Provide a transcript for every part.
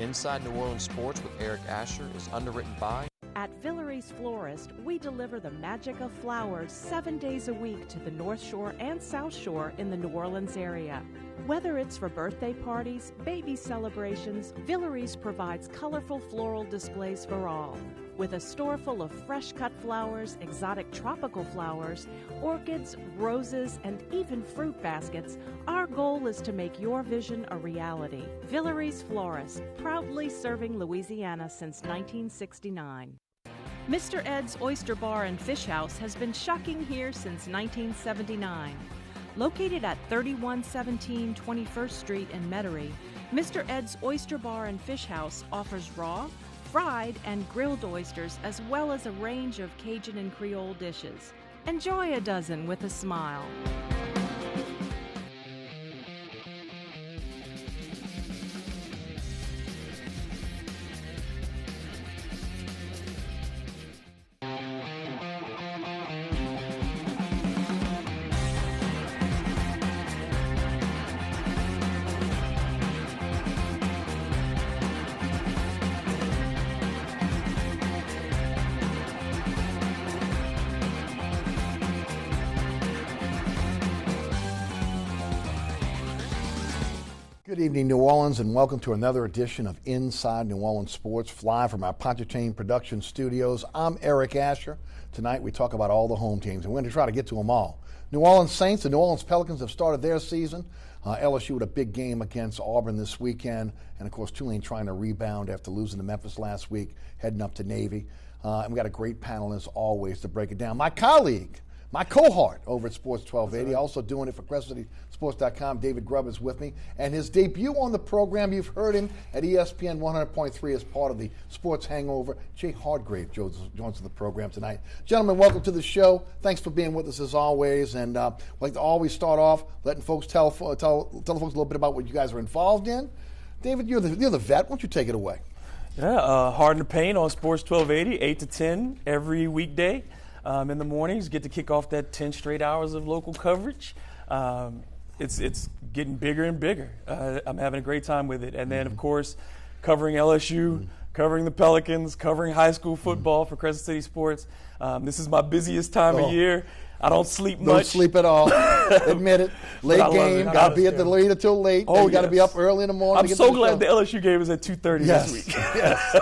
Inside New Orleans Sports with Eric Asher is underwritten by... At Villeries Florist, we deliver the magic of flowers 7 days a week to the North Shore and South Shore in the New Orleans area. Whether it's for birthday parties, baby celebrations, Villeries provides colorful floral displays for all. With a store full of fresh-cut flowers, exotic tropical flowers, orchids, roses, and even fruit baskets, our goal is to make your vision a reality. Villeries Florist, proudly serving Louisiana since 1969. Mr. Ed's Oyster Bar and Fish House has been shucking here since 1979. Located at 3117 21st Street in Metairie, Mr. Ed's Oyster Bar and Fish House offers raw, fried, and grilled oysters, as well as a range of Cajun and Creole dishes. Enjoy a dozen with a smile. Good evening, New Orleans, and welcome to another edition of Inside New Orleans Sports, live from our Pontchartrain Production Studios. I'm Eric Asher. Tonight we talk about all the home teams, and we're going to try to get to them all. New Orleans Saints and New Orleans Pelicans have started their season. LSU with a big game against Auburn this weekend, and of course Tulane trying to rebound after losing to Memphis last week, heading up to Navy. And we got a great panel as always to break it down. My colleague, my cohort over at Sports 1280, also doing it for CrescentCitySports.com, David Grubb is with me. And his debut on the program, you've heard him at ESPN 100.3 as part of the Sports Hangover. Jay Hardgrave joins the program tonight. Gentlemen, welcome to the show. Thanks for being with us as always. And I'd like to always start off letting folks tell the folks a little bit about what you guys are involved in. David, you're the vet. Why don't you take it away? Yeah, Hard in the Paint on Sports 1280, 8 to 10 every weekday. In the mornings, get to kick off that 10 straight hours of local coverage. It's getting bigger and bigger. I'm having a great time with it. And then, of course, covering LSU, covering the Pelicans, covering high school football for Crescent City Sports. This is my busiest time of year. I don't sleep much. Don't sleep at all. Admit it. Late game. Got to be at the leader till late. Oh, you got to be up early in the morning. I'm so glad the LSU game is at 2:30 this week. Yes.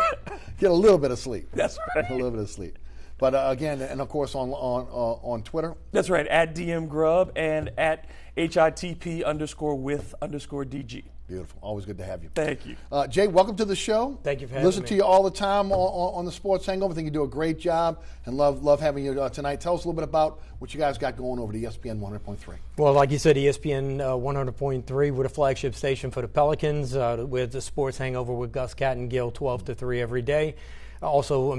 Get a little bit of sleep. That's right. A little bit of sleep. But again, and of course on Twitter. That's right, at DM Grubb and at HITP_with_DG. Beautiful. Always good to have you. Thank you. Jay, welcome to the show. Thank you for having me. Listen to you all the time on the Sports Hangover. I think you do a great job and love having you tonight. Tell us a little bit about what you guys got going over to ESPN 100.3. Well, like you said, ESPN 100.3 with a flagship station for the Pelicans with the Sports Hangover with Gus Cattengill 12 to 3 every day. Also,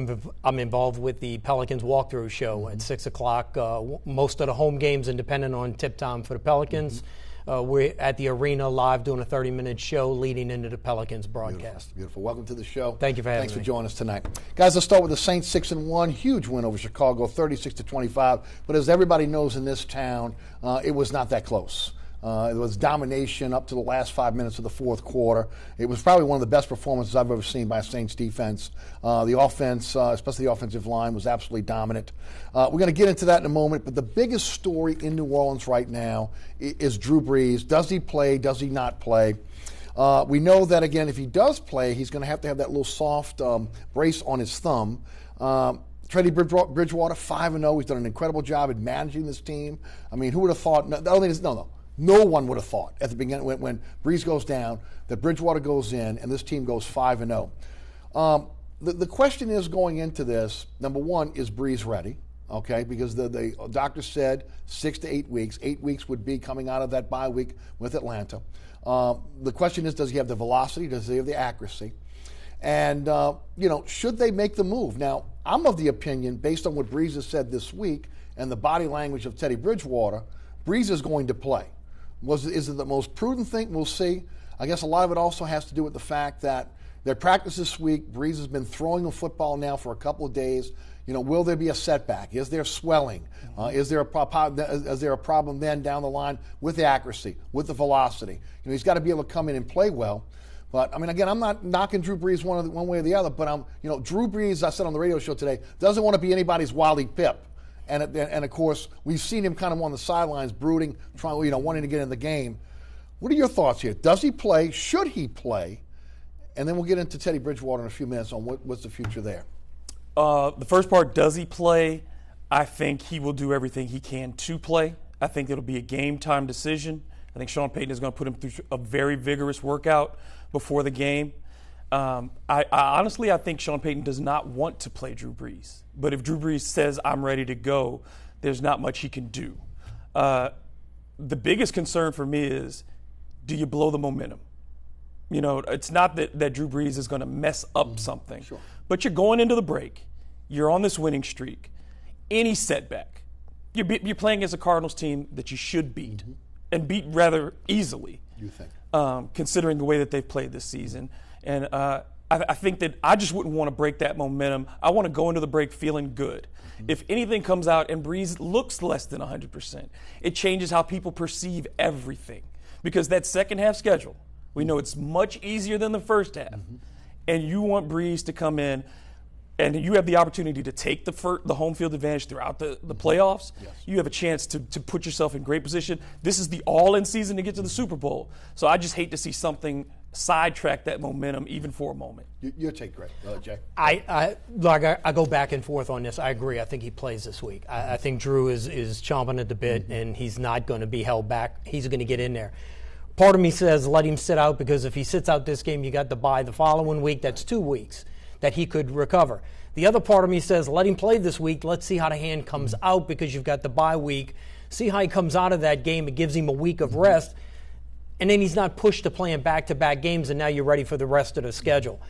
I'm involved with the Pelicans walkthrough show at 6 o'clock. Most of the home games, and depending on tip time for the Pelicans, we're at the arena live doing a 30-minute show leading into the Pelicans broadcast. Beautiful. Welcome to the show. Thank you for having me. Thanks for joining us tonight. Guys, let's start with the Saints 6-1. Huge win over Chicago, 36-25. But as everybody knows in this town, it was not that close. It was domination up to the last 5 minutes of the fourth quarter. It was probably one of the best performances I've ever seen by a Saints defense. The offense, especially the offensive line, was absolutely dominant. We're going to get into that in a moment, but the biggest story in New Orleans right now is Drew Brees. Does he play? Does he not play? We know that, again, if he does play, he's going to have that little soft brace on his thumb. Teddy Bridgewater, 5-0. He's done an incredible job at managing this team. I mean, who would have thought? No one would have thought at the beginning when Brees goes down that Bridgewater goes in and this team goes 5-0. The question is going into this, number one, is Brees ready? Okay, because the doctor said 6 to 8 weeks. 8 weeks would be coming out of that bye week with Atlanta. The question is, does he have the velocity? Does he have the accuracy? And, should they make the move? Now, I'm of the opinion, based on what Brees has said this week and the body language of Teddy Bridgewater, Brees is going to play. Is it the most prudent thing? We'll see. I guess a lot of it also has to do with the fact that their practice this week, Brees has been throwing the football now for a couple of days. Will there be a setback? Is there swelling? Is there a problem then down the line with the accuracy, with the velocity? He's got to be able to come in and play well. But, I mean, again, I'm not knocking Drew Brees one way or the other, but Drew Brees, I said on the radio show today, doesn't want to be anybody's Wally Pip. And of course, we've seen him kind of on the sidelines brooding, trying, wanting to get in the game. What are your thoughts here? Does he play? Should he play? And then we'll get into Teddy Bridgewater in a few minutes on what's the future there. The first part, does he play? I think he will do everything he can to play. I think it'll be a game-time decision. I think Sean Payton is going to put him through a very vigorous workout before the game. I honestly think Sean Payton does not want to play Drew Brees. But if Drew Brees says, I'm ready to go, there's not much he can do. The biggest concern for me is, do you blow the momentum? It's not that Drew Brees is going to mess up something. Sure. But you're going into the break. You're on this winning streak. Any setback, you're playing against a Cardinals team that you should beat, and beat rather easily. You think? Considering the way that they've played this season. And I think that I just wouldn't want to break that momentum. I want to go into the break feeling good. If anything comes out and Brees looks less than 100%, it changes how people perceive everything. Because that second half schedule, we know it's much easier than the first half. And you want Brees to come in, and you have the opportunity to take the home field advantage throughout the playoffs. Yes. You have a chance to put yourself in great position. This is the all-in season to get to the Super Bowl. So I just hate to see something sidetrack that momentum even for a moment. Your take, Greg. Jay. I go back and forth on this. I agree. I think he plays this week. I think Drew is chomping at the bit, and he's not going to be held back. He's going to get in there. Part of me says let him sit out, because if he sits out this game, you got the bye the following week. That's 2 weeks that he could recover. The other part of me says let him play this week. Let's see how the hand comes out, because you've got the bye week. See how he comes out of that game. It gives him a week of rest. And then he's not pushed to playing back-to-back games, and now you're ready for the rest of the schedule.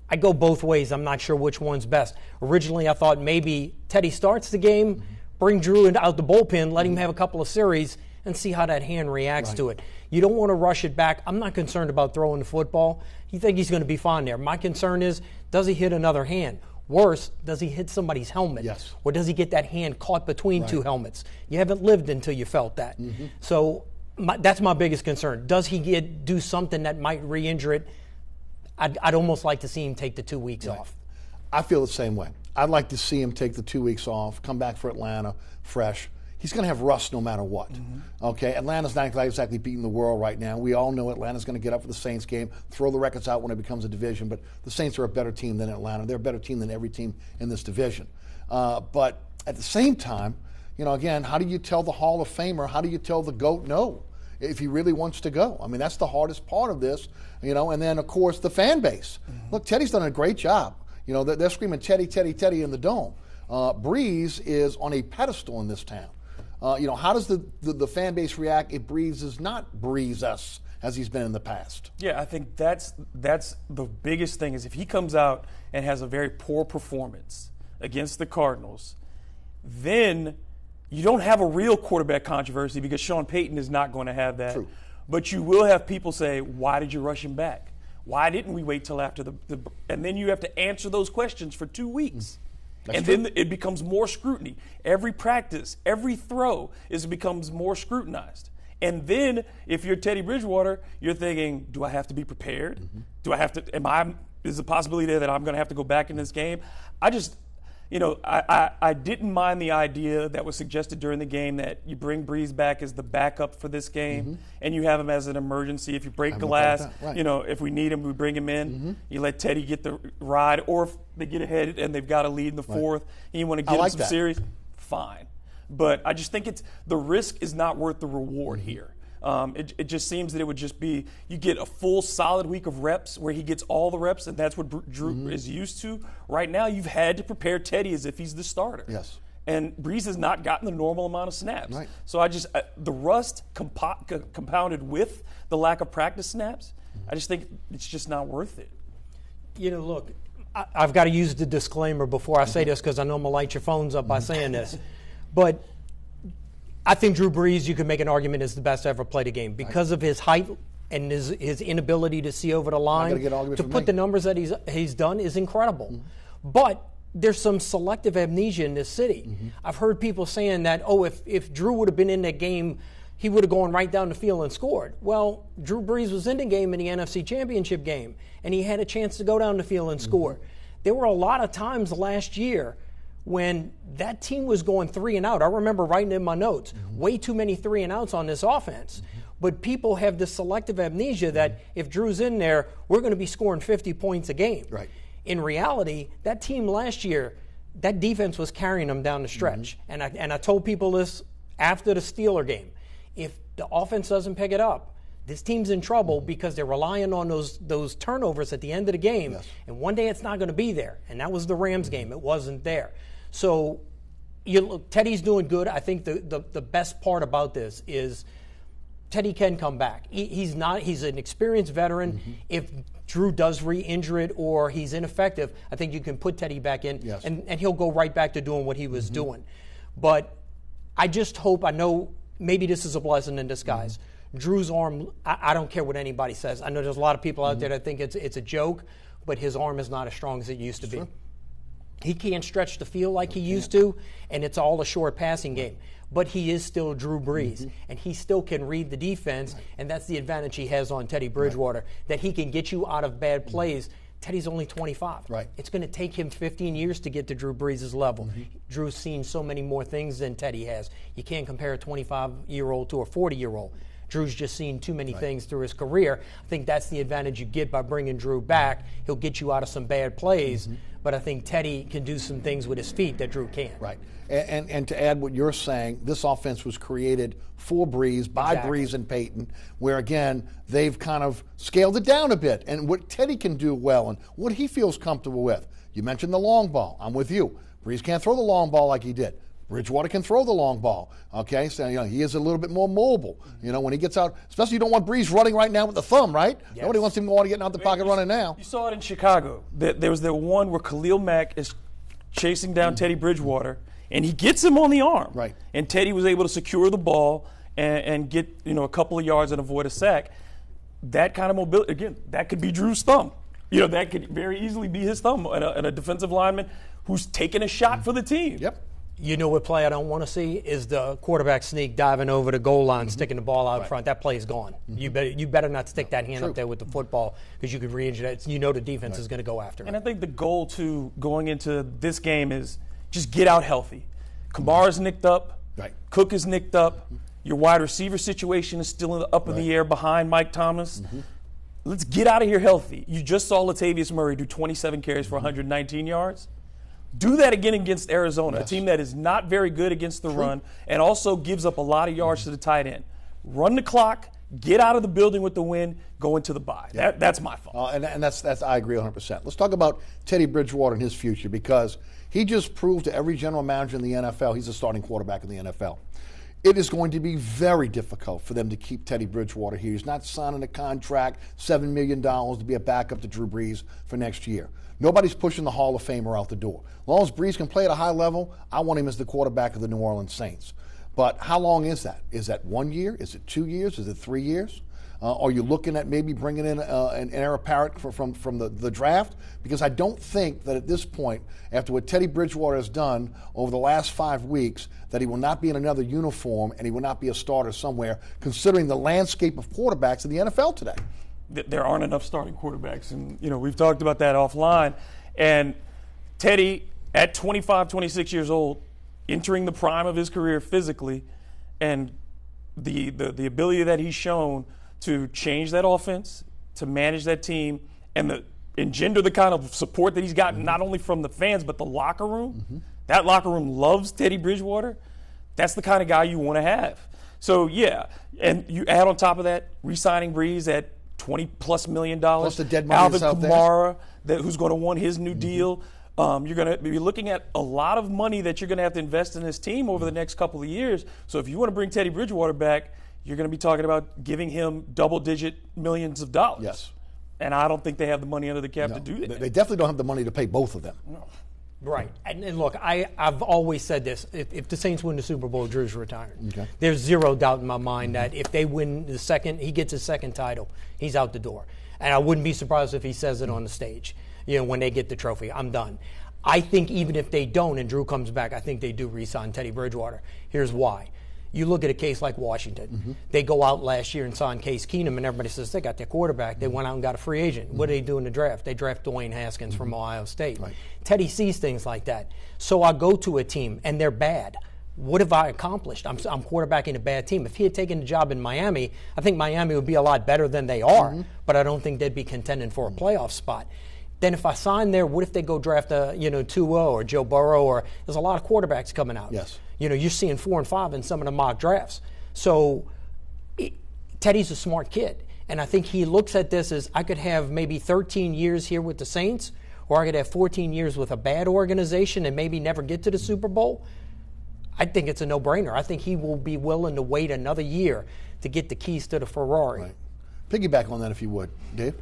I go both ways. I'm not sure which one's best. Originally, I thought maybe Teddy starts the game, bring Drew out the bullpen, let him have a couple of series, and see how that hand reacts to it. You don't want to rush it back. I'm not concerned about throwing the football. You think he's going to be fine there. My concern is, does he hit another hand? Worse, does he hit somebody's helmet? Yes. Or does he get that hand caught between two helmets? You haven't lived until you felt that. So that's my biggest concern. Does he do something that might re-injure it? I'd almost like to see him take the 2 weeks off. I feel the same way. I'd like to see him take the 2 weeks off, come back for Atlanta fresh. He's going to have rust no matter what. Okay, Atlanta's not exactly beating the world right now. We all know Atlanta's going to get up for the Saints game, throw the records out when it becomes a division, but the Saints are a better team than Atlanta. They're a better team than every team in this division. But at the same time, again, how do you tell the Hall of Famer, how do you tell the GOAT no if he really wants to go? I mean, that's the hardest part of this, and then, of course, the fan base. Look, Teddy's done a great job. They're screaming Teddy, Teddy, Teddy in the dome. Brees is on a pedestal in this town. How does the fan base react if Brees does not Brees us as he's been in the past? Yeah, I think that's the biggest thing is if he comes out and has a very poor performance against the Cardinals, then you don't have a real quarterback controversy because Sean Payton is not going to have that. True. But you will have people say, why did you rush him back? Why didn't we wait till after and then you have to answer those questions for 2 weeks. That's true. Then it becomes more scrutiny. Every practice, every throw becomes more scrutinized. And then if you're Teddy Bridgewater, you're thinking, do I have to be prepared? Do I have to, is the possibility there that I'm going to have to go back in this game? I didn't mind the idea that was suggested during the game that you bring Brees back as the backup for this game, and you have him as an emergency. If you break glass, if we need him, we bring him in. You let Teddy get the ride, or if they get ahead and they've got a lead in the fourth, and you want to give him some series, fine. But I just think the risk is not worth the reward here. It just seems that it would just be you get a full solid week of reps where he gets all the reps, and that's what Drew is used to. Right now, you've had to prepare Teddy as if he's the starter. Yes. And Brees has not gotten the normal amount of snaps. Right. So the rust compounded with the lack of practice snaps, I just think it's just not worth it. Look, I've got to use the disclaimer before I say this because I know I'm going to light your phones up by saying this. But I think Drew Brees, you can make an argument, is the best to ever play the game because of his height and his inability to see over the line. To put the numbers that he's done is incredible. But there's some selective amnesia in this city. I've heard people saying that, if Drew would have been in that game, he would have gone right down the field and scored. Well, Drew Brees was in the game in the NFC Championship game, and he had a chance to go down the field and score. There were a lot of times last year when that team was going 3 and out. I remember writing in my notes, way too many 3 and outs on this offense. But people have this selective amnesia that if Drew's in there, we're going to be scoring 50 points a game. Right. In reality, that team last year, that defense was carrying them down the stretch. And I told people this after the Steeler game. If the offense doesn't pick it up, this team's in trouble because they're relying on those turnovers at the end of the game. Yes. And one day it's not going to be there. And that was the Rams game. It wasn't there. So Teddy's doing good. I think the best part about this is Teddy can come back. He's an experienced veteran. If Drew does re-injure it or he's ineffective, I think you can put Teddy back in, yes. and he'll go right back to doing what he was doing. But I just hope, I know maybe this is a blessing in disguise. Drew's arm, I don't care what anybody says. I know there's a lot of people out there that think it's a joke, but his arm is not as strong as it used to be. He can't stretch the field like he used to, and it's all a short passing game. But he is still Drew Brees, and he still can read the defense, and that's the advantage he has on Teddy Bridgewater, that he can get you out of bad plays. Teddy's only 25. Right. It's going to take him 15 years to get to Drew Brees' level. Drew's seen so many more things than Teddy has. You can't compare a 25-year-old to a 40-year-old. Drew's just seen too many things through his career. I think that's the advantage you get by bringing Drew back. He'll get you out of some bad plays, but I think Teddy can do some things with his feet that Drew can't. Right. And to add what you're saying, this offense was created for Brees, by Brees and Peyton, where, again, they've kind of scaled it down a bit. And what Teddy can do well and what he feels comfortable with. You mentioned the long ball. I'm with you. Brees can't throw the long ball like he did. Bridgewater can throw the long ball, okay? So, he is a little bit more mobile, when he gets out. Especially you don't want Brees running right now with the thumb, right? Yes. Nobody wants him getting out the pocket running now. You saw it in Chicago. There was the one where Khalil Mack is chasing down Teddy Bridgewater, and he gets him on the arm. Right. And Teddy was able to secure the ball and get a couple of yards and avoid a sack. That kind of mobility, again, that could be Drew's thumb. That could very easily be his thumb and a defensive lineman who's taking a shot for the team. Yep. You know what play I don't want to see is the quarterback sneak diving over the goal line, sticking the ball out front. That play is gone. You better not stick that hand up there with the football because you could re-injure that. The defense is going to go after it. And I think the goal to going into this game is just get out healthy. Kamara's nicked up. Right. Cook is nicked up. Your wide receiver situation is still up in the air behind Mike Thomas. Let's get out of here healthy. You just saw Latavius Murray do 27 carries for 119 yards. Do that again against Arizona, a team that is not very good against the run and also gives up a lot of yards to the tight end. Run the clock, get out of the building with the win, go into the bye. That's my fault. And that's I agree 100%. Let's talk about Teddy Bridgewater and his future because he just proved to every general manager in the NFL he's a starting quarterback in the NFL. It is going to be very difficult for them to keep Teddy Bridgewater here. He's not signing a contract, $7 million to be a backup to Drew Brees for next year. Nobody's pushing the Hall of Famer out the door. As long as Brees can play at a high level, I want him as the quarterback of the New Orleans Saints. But how long is that? Is that 1 year? Is it 2 years? Is it 3 years? Are you looking at maybe bringing in an heir apparent from the draft? Because I don't think that at this point, after what Teddy Bridgewater has done over the last 5 weeks, that he will not be in another uniform and he will not be a starter somewhere, considering the landscape of quarterbacks in the NFL today. There aren't enough starting quarterbacks. And, we've talked about that offline. And Teddy, at 25, 26 years old, entering the prime of his career physically, and the ability that he's shown to change that offense, to manage that team, and engender the kind of support that he's gotten not only from the fans but the locker room. That locker room loves Teddy Bridgewater. That's the kind of guy you want to have. So, yeah, and you add on top of that, re-signing Brees at $20+ million. Plus the dead money Alvin that's out Kamara, who's going to want his new deal. You're going to be looking at a lot of money that you're going to have to invest in this team over the next couple of years. So if you want to bring Teddy Bridgewater back, you're going to be talking about giving him double-digit millions of dollars. Yes. And I don't think they have the money under the cap to do that. They definitely don't have the money to pay both of them. No. Right. And look, I've always said this. If the Saints win the Super Bowl, Drew's retired. Okay. There's zero doubt in my mind that if they win he gets his second title, he's out the door. And I wouldn't be surprised if he says it on the stage, when they get the trophy. I'm done. I think even if they don't and Drew comes back, I think they do re-sign Teddy Bridgewater. Here's why. You look at a case like Washington. They go out last year and sign Case Keenum, and everybody says they got their quarterback. They went out and got a free agent. What do they do in the draft? They draft Dwayne Haskins from Ohio State. Right. Teddy sees things like that. So I go to a team, and they're bad. What have I accomplished? I'm quarterbacking a bad team. If he had taken the job in Miami, I think Miami would be a lot better than they are, but I don't think they'd be contending for a playoff spot. Then if I sign there, what if they go draft Tua or Joe Burrow? Or there's a lot of quarterbacks coming out. Yes. You're seeing 4 and 5 in some of the mock drafts. So Teddy's a smart kid. And I think he looks at this as I could have maybe 13 years here with the Saints, or I could have 14 years with a bad organization and maybe never get to the Super Bowl. I think it's a no-brainer. I think he will be willing to wait another year to get the keys to the Ferrari. Right. Piggyback on that if you would. Dave?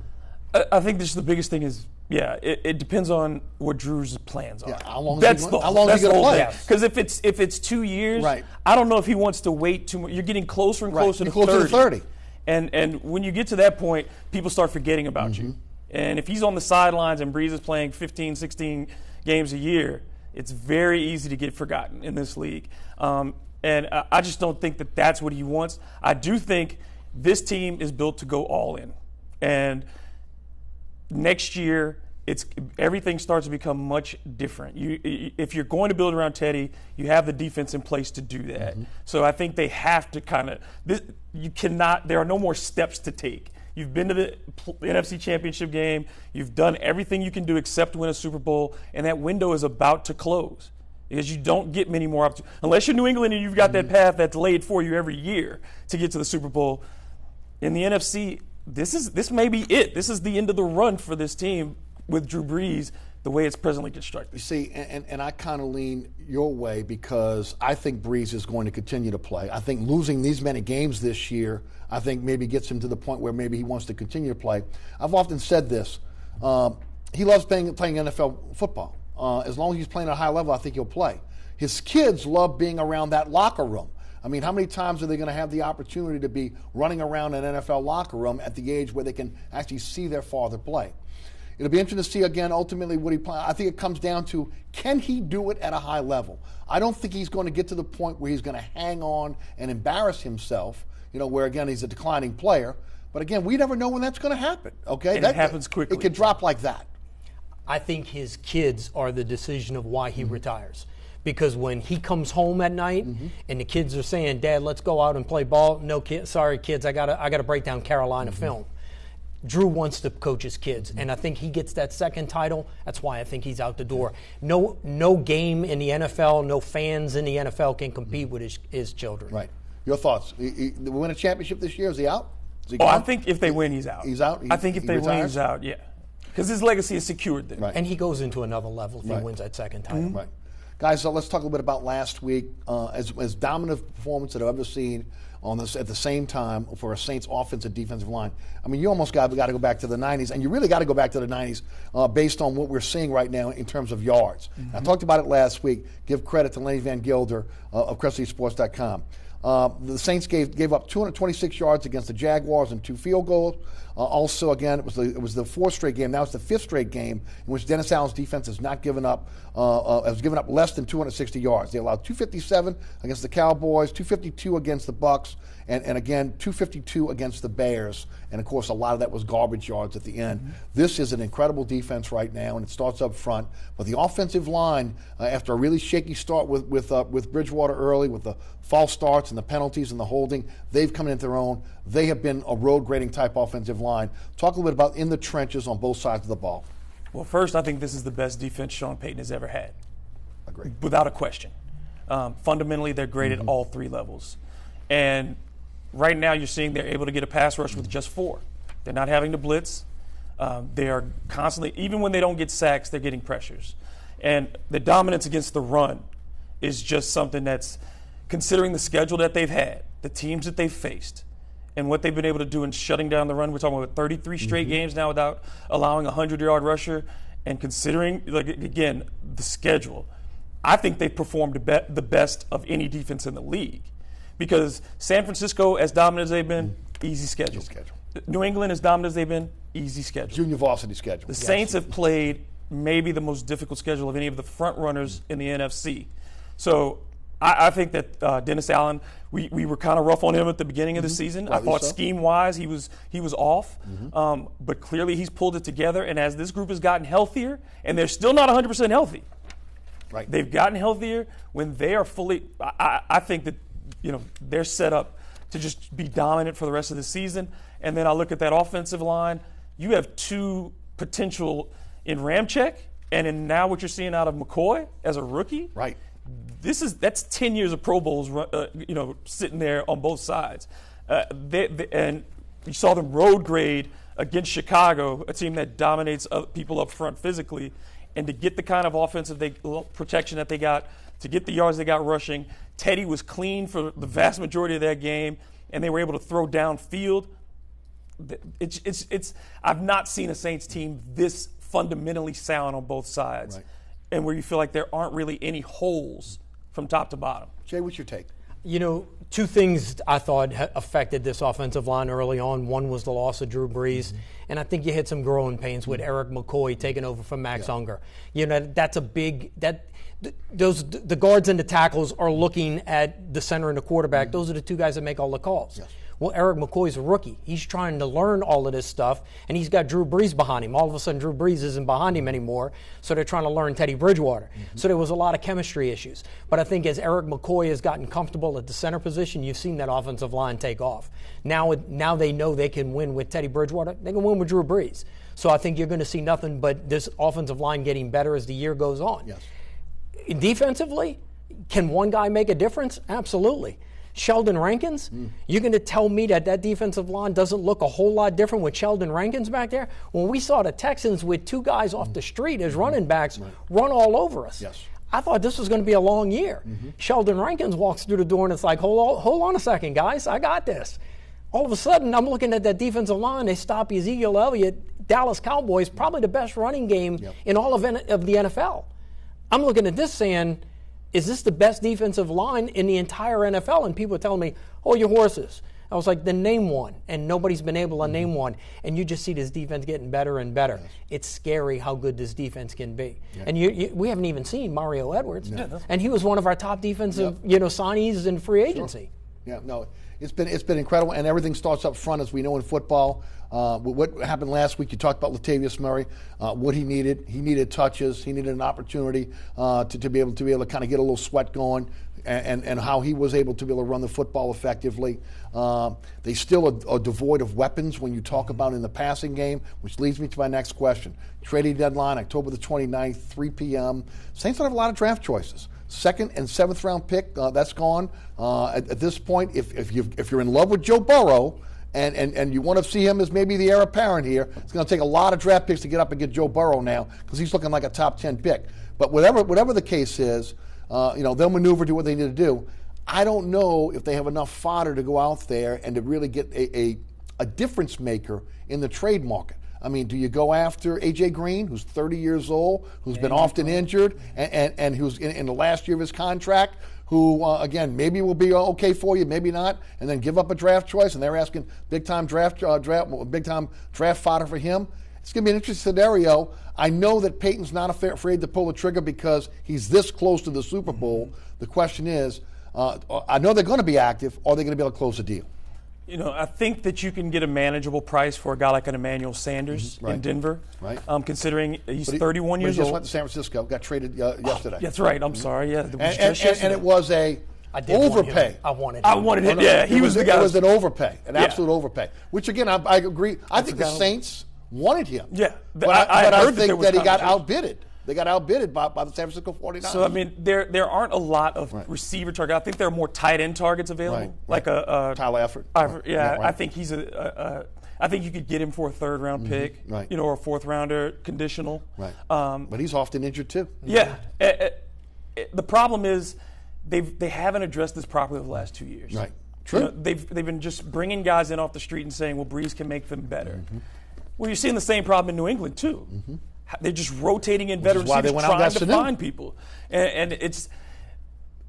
I think this is the biggest thing is, it depends on what Drew's plans are. Yeah, how long is he going to play? Because if it's 2 years, right. I don't know if he wants to wait too much. You're getting closer and closer to 30. And when you get to that point, people start forgetting about you. And if he's on the sidelines and Breeze is playing 15, 16 games a year, it's very easy to get forgotten in this league. And I just don't think that that's what he wants. I do think this team is built to go all in. And next year, everything starts to become much different. If you're going to build around Teddy, you have the defense in place to do that. So I think they have to there are no more steps to take. You've been to the NFC Championship game. You've done everything you can do except win a Super Bowl, and that window is about to close because you don't get many more opportunities. Unless you're New England and you've got that path that's laid for you every year to get to the Super Bowl. In the NFC, this may be it. This is the end of the run for this team with Drew Brees the way it's presently constructed. You see, and I kind of lean your way because I think Brees is going to continue to play. I think losing these many games this year, I think maybe gets him to the point where maybe he wants to continue to play. I've often said this. He loves playing NFL football. As long as he's playing at a high level, I think he'll play. His kids love being around that locker room. I mean, how many times are they going to have the opportunity to be running around an NFL locker room at the age where they can actually see their father play? It'll be interesting to see, again, ultimately what he plays. I think it comes down to, can he do it at a high level? I don't think he's going to get to the point where he's going to hang on and embarrass himself, where, again, he's a declining player. But, again, we never know when that's going to happen, okay? And it happens quickly. It could drop like that. I think his kids are the decision of why he retires. Because when he comes home at night and the kids are saying, Dad, let's go out and play ball. No, sorry, kids, I gotta break down Carolina film. Drew wants to coach his kids, and I think he gets that second title. That's why I think he's out the door. No game in the NFL, no fans in the NFL can compete with his children. Right. Your thoughts? We win a championship this year? Is he out? I think if they win, he's out. He's out? I think if they win, he's out, yeah. Because his legacy is secured then. Right. And he goes into another level if he wins that second title. Right. Guys, so let's talk a little bit about last week. As dominant performance that I've ever seen on this at the same time for a Saints offensive defensive line. I mean, you almost got to go back to the 90s, and you really got to go back to the 90s based on what we're seeing right now in terms of yards. I talked about it last week. Give credit to Lenny Van Gilder of CrescentCitySports.com. The Saints gave up 226 yards against the Jaguars and 2 field goals. Also, again, it was the 4th straight game. Now it's the 5th straight game in which Dennis Allen's defense has not given up less than 260 yards. They allowed 257 against the Cowboys, 252 against the Bucs, and again 252 against the Bears. And of course, a lot of that was garbage yards at the end. This is an incredible defense right now, and it starts up front. But the offensive line, after a really shaky start with Bridgewater early, with the false starts and the penalties and the holding, they've come into their own. They have been a road grading type offensive line. Talk a little bit about in the trenches on both sides of the ball. Well, first, I think this is the best defense Sean Payton has ever had. Agree. Without a question. Fundamentally, they're great at all 3 levels. And right now, you're seeing they're able to get a pass rush with just 4. They're not having to blitz. They are constantly, even when they don't get sacks, they're getting pressures. And the dominance against the run is just something that's, considering the schedule that they've had, the teams that they've faced, and what they've been able to do in shutting down the run. We're talking about 33 straight games now without allowing a 100-yard rusher. And considering, again, the schedule, I think they performed the best of any defense in the league. Because San Francisco, as dominant as they've been, easy schedule. New England, as dominant as they've been, easy schedule. Junior varsity schedule. The Saints have played maybe the most difficult schedule of any of the front runners in the NFC. So I think that Dennis Allen, we were kind of rough on him at the beginning of the season. Rightly I thought so. scheme-wise he was off, but clearly he's pulled it together. And as this group has gotten healthier, and they're still not 100% healthy, Right. they've gotten healthier. When they are fully, I think that they're set up to just be dominant for the rest of the season. And then I look at that offensive line. You have two potential in Ramczyk, and in now what you're seeing out of McCoy as a rookie. Right. That's 10 years of Pro Bowls, sitting there on both sides. And you saw them road grade against Chicago, a team that dominates people up front physically, and to get the kind of offensive protection that they got, to get the yards they got rushing. Teddy was clean for the vast majority of that game, and they were able to throw downfield. I've not seen a Saints team this fundamentally sound on both sides, Right. and where you feel like there aren't really any holes from top to bottom. Jay, what's your take? Two things I thought affected this offensive line early on. One was the loss of Drew Brees, and I think you hit some growing pains with Eric McCoy taking over from Max Unger. That's a big the guards and the tackles are looking at the center and the quarterback. Those are the two guys that make all the calls. Yes. Well, Eric McCoy's a rookie. He's trying to learn all of this stuff, and he's got Drew Brees behind him. All of a sudden, Drew Brees isn't behind him anymore, so they're trying to learn Teddy Bridgewater. So there was a lot of chemistry issues. But I think as Eric McCoy has gotten comfortable at the center position, you've seen that offensive line take off. Now they know they can win with Teddy Bridgewater. They can win with Drew Brees. So I think you're going to see nothing but this offensive line getting better as the year goes on. Yes. Defensively, can one guy make a difference? Absolutely. Sheldon Rankins, you're going to tell me that defensive line doesn't look a whole lot different with Sheldon Rankins back there? When we saw the Texans with two guys off the street as running backs run all over us. Yes. I thought this was going to be a long year. Sheldon Rankins walks through the door and it's like, hold on a second, guys, I got this. All of a sudden, I'm looking at that defensive line. They stop Ezekiel Elliott, Dallas Cowboys, probably the best running game in all of the NFL. I'm looking at this saying, is this the best defensive line in the entire NFL? And people are telling me, hold your horses. I was like, then name one. And nobody's been able to name one. And you just see this defense getting better and better. Yes. It's scary how good this defense can be. Yeah. And we haven't even seen Mario Edwards. No. And he was one of our top defensive signees in free agency. Sure. Yeah, no, it's been incredible. And everything starts up front, as we know in football. What happened last week, you talked about Latavius Murray, what he needed touches, he needed an opportunity to be able to kind of get a little sweat going, and how he was able to be able to run the football effectively. They still are devoid of weapons when you talk about in the passing game, which leads me to my next question. Trading deadline, October the 29th, 3 p.m. Saints don't have a lot of draft choices. 2nd and 7th round pick, that's gone. At this point, if you're in love with Joe Burrow, and you want to see him as maybe the heir apparent here, it's going to take a lot of draft picks to get up and get Joe Burrow now, because he's looking like a top 10 pick. But whatever the case is, they'll maneuver, do what they need to do. I don't know if they have enough fodder to go out there and to really get a difference maker in the trade market. I mean, do you go after A.J. Green, who's 30 years old, who's been often injured, and who's in the last year of his contract, who, again, maybe will be okay for you, maybe not, and then give up a draft choice, and they're asking big-time draft fodder for him? It's going to be an interesting scenario. I know that Peyton's not afraid to pull the trigger because he's this close to the Super Bowl. The question is, I know they're going to be active. Are they going to be able to close the deal? I think that you can get a manageable price for a guy like an Emmanuel Sanders in Denver. Right. Considering he's 31 years old. He just went to San Francisco, got traded yesterday. That's right. I'm sorry. Yeah. And it was a overpay. I wanted him. Yeah, he was the guy. It was an overpay, an absolute overpay. Which, again, I agree. I think the Saints wanted him. Yeah. But I think that he got outbidded. They got outbidded by the San Francisco 49ers. So, I mean, there aren't a lot of receiver targets. I think there are more tight end targets available. Like a Tyler Eifert. I think he's I think you could get him for a 3rd round pick, or a 4th rounder conditional. Right. But he's often injured too. Yeah. The problem is they haven't addressed this properly the last 2 years. Right. True. They've been just bringing guys in off the street and saying, well, Brees can make them better. Well, you're seeing the same problem in New England too. They're just rotating in veteran receivers trying to find people. And it's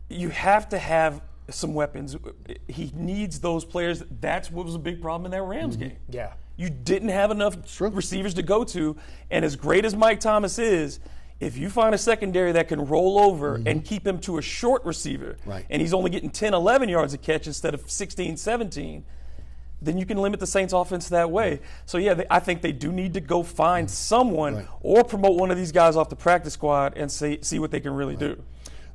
you have to have some weapons. He needs those players. That's what was a big problem in that Rams game. Yeah. You didn't have enough receivers to go to. And as great as Mike Thomas is, If you find a secondary that can roll over and keep him to a short receiver, and he's only getting 10, 11 yards a catch instead of 16, 17, then you can limit the Saints' offense that way. So, yeah, I think they do need to go find someone or promote one of these guys off the practice squad and see what they can really do.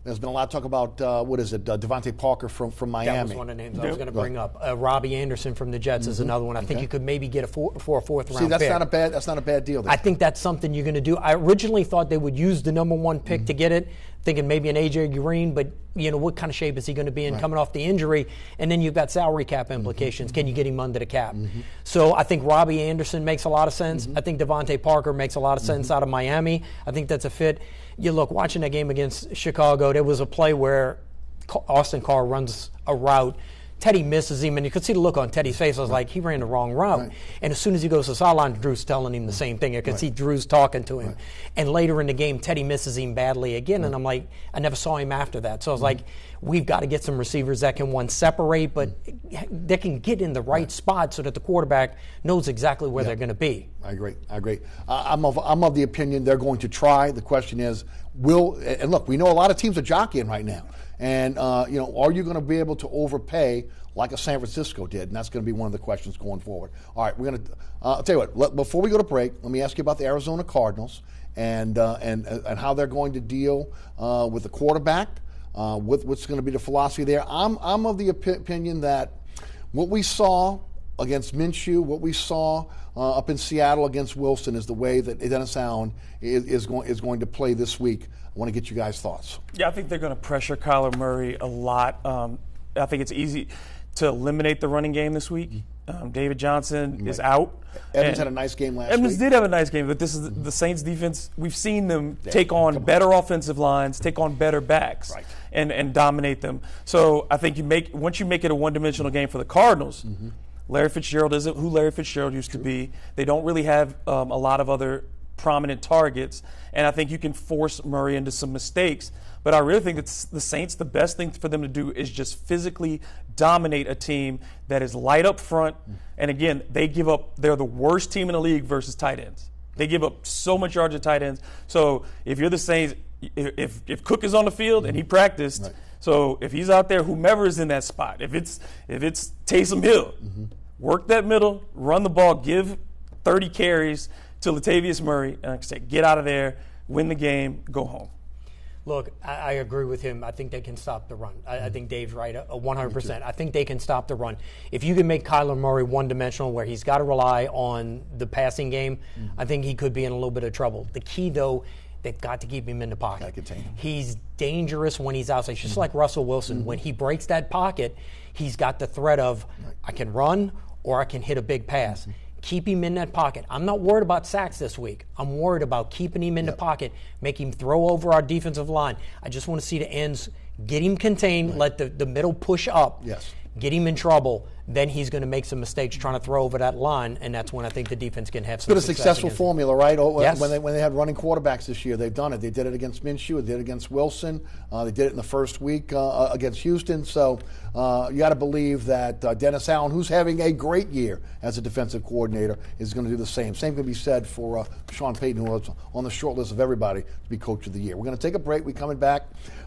There's been a lot of talk about, Devontae Parker from Miami. That was one of the names I was going to bring up. Robbie Anderson from the Jets is another one. I think you could maybe get for a fourth round pick. See, that's not a bad deal. I think that's something you're going to do. I originally thought they would use the number 1 pick to get it, thinking maybe an A.J. Green, but what kind of shape is he going to be in coming off the injury? And then you've got salary cap implications. Can you get him under the cap? So I think Robbie Anderson makes a lot of sense. I think Devontae Parker makes a lot of sense out of Miami. I think that's a fit. You look, watching that game against Chicago, there was a play where Austin Carr runs a route. Teddy misses him, and you could see the look on Teddy's face. I was like, he ran the wrong route. And as soon as he goes to the sideline, Drew's telling him the same thing. I could see Drew's talking to him. And later in the game, Teddy misses him badly again, and I'm like, I never saw him after that. So I was like, we've got to get some receivers that can, one, separate, but they can get in the right spot so that the quarterback knows exactly where they're going to be. I agree. I'm of the opinion they're going to try. The question is, and look, we know a lot of teams are jockeying right now. And, are you going to be able to overpay like a San Francisco did? And that's going to be one of the questions going forward. All right, we're going to I'll tell you what, before we go to break, let me ask you about the Arizona Cardinals and how they're going to deal with the quarterback, what's going to be the philosophy there. I'm of the opinion that what we saw against Minshew, what we saw up in Seattle against Wilson is the way that Dennis Allen is going to play this week. I want to get you guys' thoughts. Yeah, I think they're going to pressure Kyler Murray a lot. I think it's easy to eliminate the running game this week. David Johnson is out. Evans had a nice game last week. Evans did have a nice game, but this is the Saints defense. We've seen them take on better offensive lines, take on better backs, and dominate them. So I think once you make it a one-dimensional game for the Cardinals, Larry Fitzgerald isn't who Larry Fitzgerald used to be. They don't really have a lot of other prominent targets, and I think you can force Murray into some mistakes. But I really think it's the Saints, the best thing for them to do is just physically dominate a team that is light up front. And again, they're the worst team in the league versus tight ends. They give up so much yards to tight ends. So if you're the Saints, if Cook is on the field and he practiced, so if he's out there, whomever is in that spot, if it's Taysom Hill, work that middle, run the ball, give 30 carries to Latavius Murray, and like I said, get out of there, win the game, go home. Look, I agree with him. I think they can stop the run. I think Dave's right, 100%. I think they can stop the run. If you can make Kyler Murray one-dimensional where he's got to rely on the passing game, I think he could be in a little bit of trouble. The key, though, they've got to keep him in the pocket. He's dangerous when he's outside. Just like Russell Wilson. When he breaks that pocket, he's got the threat of, I can run or I can hit a big pass. Keep him in that pocket. I'm not worried about sacks this week. I'm worried about keeping him in the pocket, make him throw over our defensive line. I just want to see the ends, get him contained, let the middle push up, get him in trouble. Then he's going to make some mistakes trying to throw over that line, and that's when I think the defense can have some success. It's been a successful formula, right? Yes. When they had running quarterbacks this year, they've done it. They did it against Minshew. They did it against Wilson. They did it in the first week against Houston. So you got to believe that Dennis Allen, who's having a great year as a defensive coordinator, is going to do the same. Same can be said for Sean Payton, who was on the short list of everybody to be Coach of the Year. We're going to take a break. We're coming back.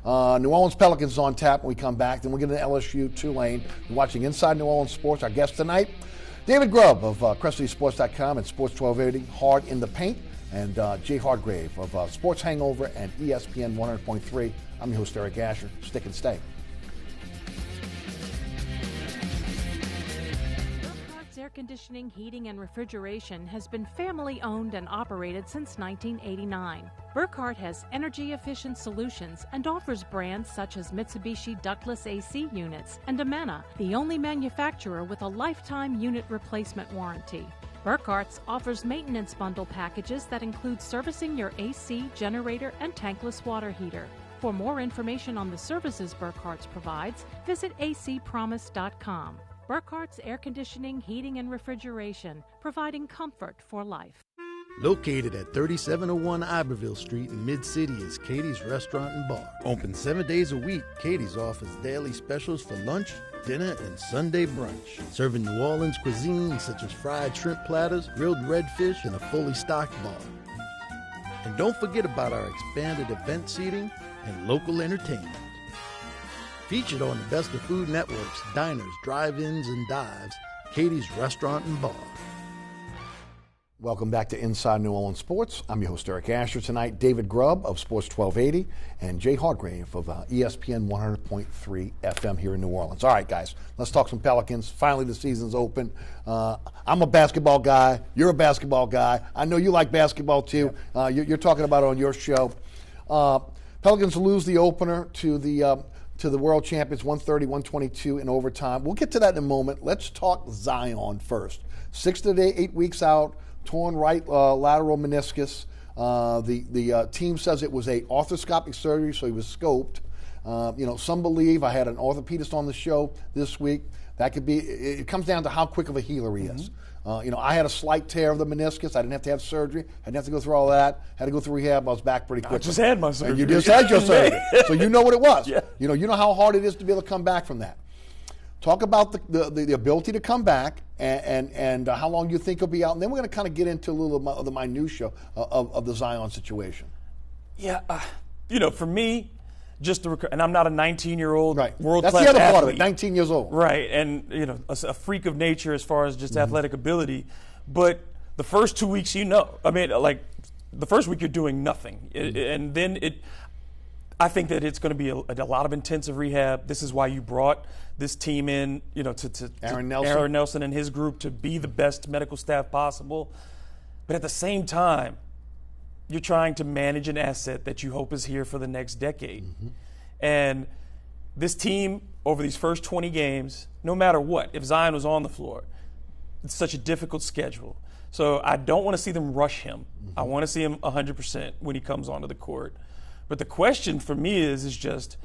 New Orleans Pelicans on tap when we come back. Then we'll get into LSU, Tulane. You're watching Inside New Orleans Sports. Our guest tonight, David Grubb of CrestCitySports.com and Sports 1280, Hard in the Paint, and Jay Hardgrave of Sports Hangover and ESPN 100.3. I'm your host, Eric Asher. Stick and stay. Air Conditioning, Heating, and Refrigeration has been family-owned and operated since 1989. Burkhardt has energy-efficient solutions and offers brands such as Mitsubishi ductless AC units and Amana, the only manufacturer with a lifetime unit replacement warranty. Burkhardt's offers maintenance bundle packages that include servicing your AC, generator, and tankless water heater. For more information on the services Burkhardt's provides, visit acpromise.com. Burkhardt's Air Conditioning, Heating, and Refrigeration, providing comfort for life. Located at 3701 Iberville Street in Mid-City is Katie's Restaurant and Bar. Open 7 days a week, Katie's offers daily specials for lunch, dinner, and Sunday brunch. Serving New Orleans cuisine such as fried shrimp platters, grilled redfish, and a fully stocked bar. And don't forget about our expanded event seating and local entertainment. Featured on the Best of Food Network's Diners, Drive-Ins, and Dives, Katie's Restaurant and Bar. Welcome back to Inside New Orleans Sports. I'm your host, Eric Asher. Tonight, David Grubb of Sports 1280 and Jay Hardgrave of ESPN 100.3 FM here in New Orleans. All right, guys, let's talk some Pelicans. Finally, the season's open. I'm a basketball guy. You're a basketball guy. I know you like basketball, too. You're talking about it on your show. Pelicans lose the opener to the world champions, 130-122 in overtime. We'll get to that in a moment. Let's talk Zion first. 6 to 8 weeks out. Torn right lateral meniscus. The team says it was a arthroscopic surgery, so he was scoped. Some believe, I had an orthopedist on the show this week, that could be, it comes down to how quick of a healer he is. I had a slight tear of the meniscus. I didn't have to have surgery. I didn't have to go through all that. Had to go through rehab. I was back pretty quickly. I just had my surgery. And you just had your surgery. So you know what it was. Yeah. You know how hard it is to be able to come back from that. Talk about the ability to come back and how long you think he'll be out. And then we're going to kind of get into a little of the minutia of the Zion situation. Yeah, for me, and I'm not a 19-year-old world-class athlete. That's the other part of it, 19 years old. Right, and, a freak of nature as far as just athletic ability. But the first 2 weeks, the first week you're doing nothing. And then I think that it's going to be a lot of intensive rehab. This is why you brought this team in, to Aaron Nelson and his group to be the best medical staff possible. But at the same time, you're trying to manage an asset that you hope is here for the next decade. And this team, over these first 20 games, no matter what, if Zion was on the floor, it's such a difficult schedule. So I don't want to see them rush him. I want to see him 100% when he comes onto the court. But the question for me is just,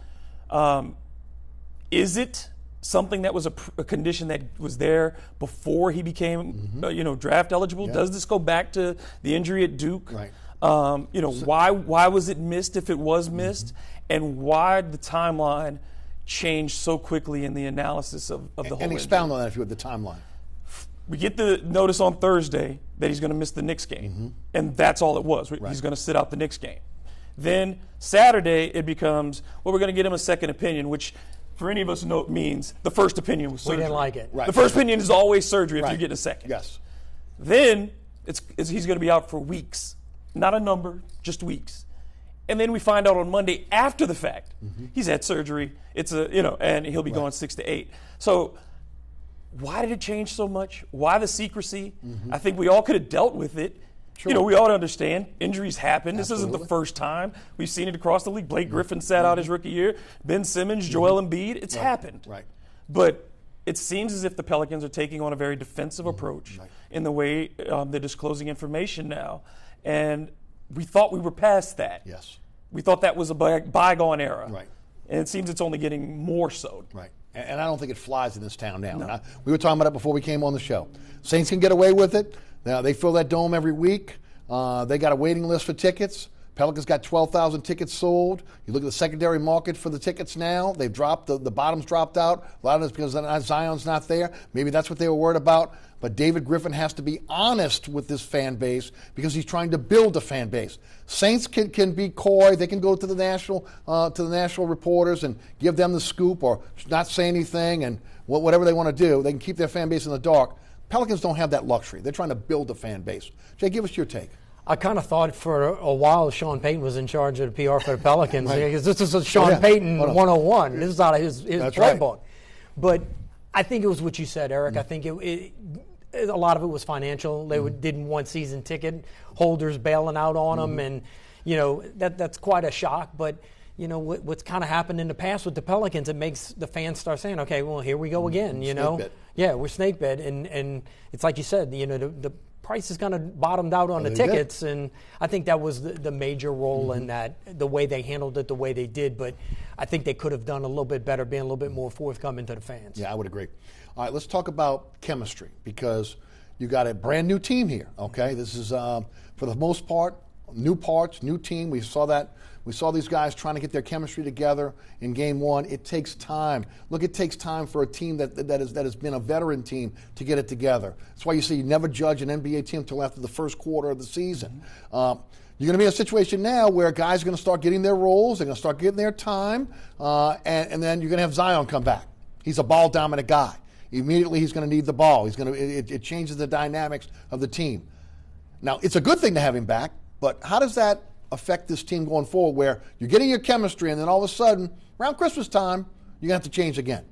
is it something that was a condition that was there before he became, draft eligible? Yeah. Does this go back to the injury at Duke? Right. Why was it missed if it was missed? And why did the timeline change so quickly in the analysis of the whole And expound on that if you would, the timeline. We get the notice on Thursday that he's going to miss the Knicks game. And that's all it was. Right. He's going to sit out the Knicks game. Then Saturday it becomes, we're going to get him a second opinion, which for any of us know means the first opinion was surgery. We didn't like it. Right. The first opinion is always surgery if you get a second. Yes. Then he's going to be out for weeks. Not a number, just weeks. And then we find out on Monday after the fact he's had surgery. It's and he'll be going 6 to 8. So why did it change so much? Why the secrecy? I think we all could have dealt with it. Sure. We all understand injuries happen. This isn't the first time. We've seen it across the league. Blake Griffin sat out his rookie year. Ben Simmons, Joel Embiid. It's happened. Right. But it seems as if the Pelicans are taking on a very defensive approach in the way they're disclosing information now. And we thought we were past that. Yes. We thought that was a bygone era. Right. And it seems it's only getting more so. Right. And I don't think it flies in this town now. No. We were talking about it before we came on the show. Saints can get away with it. Now, they fill that dome every week. They got a waiting list for tickets. Pelicans got 12,000 tickets sold. You look at the secondary market for the tickets now. They've dropped, the bottom's dropped out. A lot of it's because Zion's not there. Maybe that's what they were worried about. But David Griffin has to be honest with this fan base because he's trying to build a fan base. Saints can be coy. They can go to the national reporters and give them the scoop or not say anything and whatever they want to do. They can keep their fan base in the dark. Pelicans don't have that luxury. They're trying to build a fan base. Jay, give us your take. I kind of thought for a while Sean Payton was in charge of the PR for the Pelicans. Because this is a Sean Payton 101. This is out of his playbook. But I think it was what you said, Eric. I think a lot of it was financial. They didn't want season ticket holders bailing out on them. And, that's quite a shock. But, what's kind of happened in the past with the Pelicans, it makes the fans start saying, okay, well, here we go again, Yeah, we're snakebit. And it's like you said, the price has kind of bottomed out on the tickets, and I think that was the major role in that, the way they handled it, the way they did. But I think they could have done a little bit better, being a little bit more forthcoming to the fans. Yeah, I would agree. All right, let's talk about chemistry because you got a brand new team here, okay? This is, for the most part, new parts, new team. We saw that. We saw these guys trying to get their chemistry together in game one. It takes time. Look, it takes time for a team that has been a veteran team to get it together. That's why you see you never judge an NBA team until after the first quarter of the season. You're going to be in a situation now where guys are going to start getting their roles. They're going to start getting their time. And then you're going to have Zion come back. He's a ball-dominant guy. Immediately he's going to need the ball. It changes the dynamics of the team. Now, it's a good thing to have him back, but how does that affect this team going forward where you're getting your chemistry and then all of a sudden, around Christmas time, you're going to have to change again?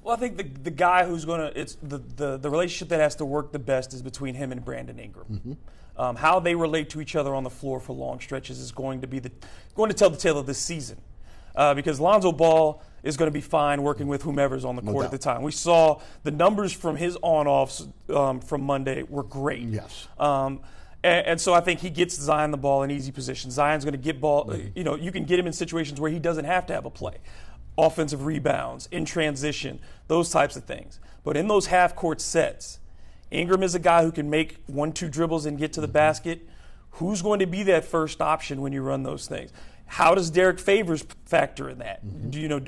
Well, I think the guy who's going to – it's the relationship that has to work the best is between him and Brandon Ingram. How they relate to each other on the floor for long stretches is going to tell the tale of this season. Because Lonzo Ball is going to be fine working with whomever's on the court at the time. We saw the numbers from his on-offs from Monday were great. Yes. And so I think he gets Zion the ball in easy position. Zion's going to get ball. You can get him in situations where he doesn't have to have a play. Offensive rebounds, in transition, those types of things. But in those half-court sets, Ingram is a guy who can make 1-2 dribbles and get to the basket. Who's going to be that first option when you run those things? How does Derek Favors factor in that?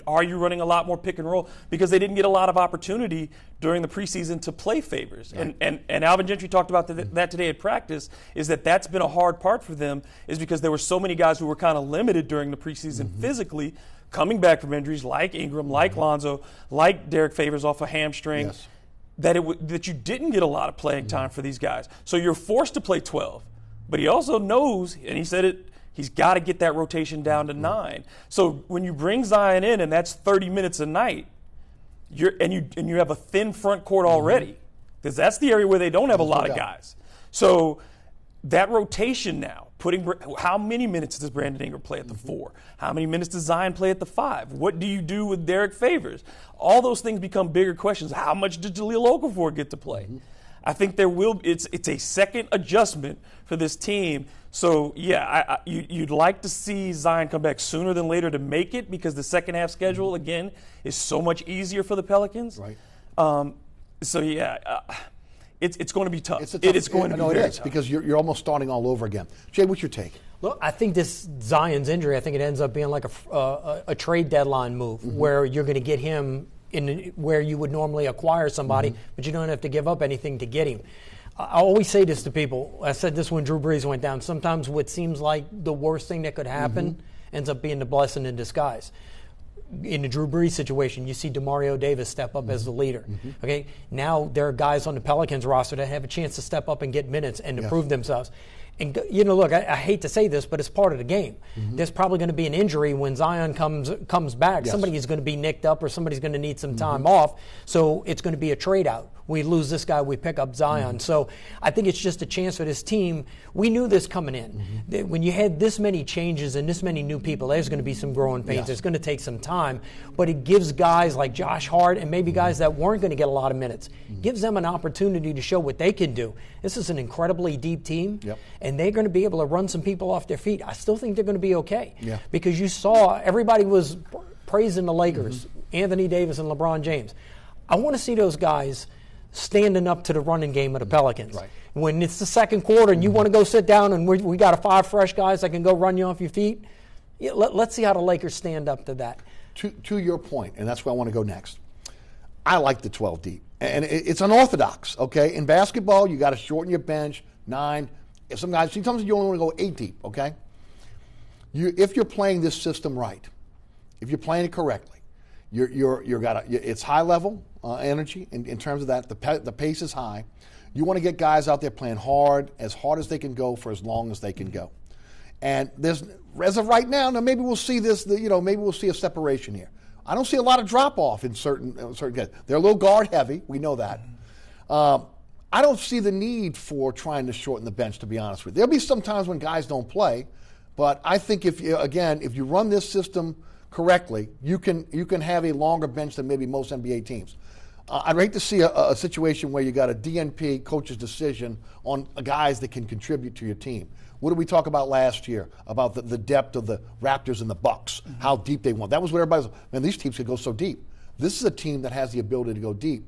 Are you running a lot more pick and roll? Because they didn't get a lot of opportunity during the preseason to play Favors. Right. And Alvin Gentry talked about that today at practice, is that's been a hard part for them, is because there were so many guys who were kind of limited during the preseason physically, coming back from injuries like Ingram, like Lonzo, like Derek Favors off a hamstring, that you didn't get a lot of playing time for these guys. So you're forced to play 12. But he also knows, and he said it, he's got to get that rotation down to 9. So when you bring Zion in and that's 30 minutes a night, you have a thin front court already, because that's the area where they don't have a lot of guys. So that rotation now, how many minutes does Brandon Ingram play at the 4? How many minutes does Zion play at the 5? What do you do with Derek Favors? All those things become bigger questions. How much did Jahlil Okafor get to play? I think it's a second adjustment for this team. So, you'd like to see Zion come back sooner than later to make it, because the second half schedule, again, is so much easier for the Pelicans. Right. It's going to be tough. It is going to be very tough. Because you're almost starting all over again. Jay, what's your take? Look, I think this Zion's injury, I think it ends up being like a trade deadline move where you're going to get him in where you would normally acquire somebody, but you don't have to give up anything to get him. I always say this to people. I said this when Drew Brees went down. Sometimes what seems like the worst thing that could happen ends up being the blessing in disguise. In the Drew Brees situation, you see DeMario Davis step up as the leader. Okay, now there are guys on the Pelicans roster that have a chance to step up and get minutes and to prove themselves. And, look, I hate to say this, but it's part of the game. There's probably going to be an injury when Zion comes back. Somebody is going to be nicked up, or somebody's going to need some time off. So it's going to be a trade-out. We lose this guy, we pick up Zion. So I think it's just a chance for this team. We knew this coming in. When you had this many changes and this many new people, there's going to be some growing pains. It's going to take some time. But it gives guys like Josh Hart and maybe guys that weren't going to get a lot of minutes, gives them an opportunity to show what they can do. This is an incredibly deep team, and they're going to be able to run some people off their feet. I still think they're going to be okay. Because you saw everybody was praising the Lakers, Anthony Davis and LeBron James. I want to see those guys standing up to the running game of the Pelicans. Right. When it's the second quarter and you want to go sit down and we got 5 fresh guys that can go run you off your feet, let's see how the Lakers stand up to that. To your point, and that's where I want to go next, I like the 12 deep. And it's unorthodox, okay? In basketball, you got to shorten your bench, 9. If some guys, sometimes you only want to go 8 deep, okay? If you're playing this system right, if you're playing it correctly, it's high level energy in terms of that. The pace is high. You want to get guys out there playing hard as they can go for as long as they can go. And there's, as of right now, maybe we'll see this. Maybe we'll see a separation here. I don't see a lot of drop off in certain guys. They're a little guard heavy. We know that. I don't see the need for trying to shorten the bench, to be honest with you. There'll be some times when guys don't play, but I think if you run this system correctly, you can have a longer bench than maybe most NBA teams. I'd hate to see a situation where you got a DNP coach's decision on guys that can contribute to your team. What did we talk about last year about the depth of the Raptors and the Bucks, how deep they went? That was what everybody was, man, these teams could go so deep. This is a team that has the ability to go deep.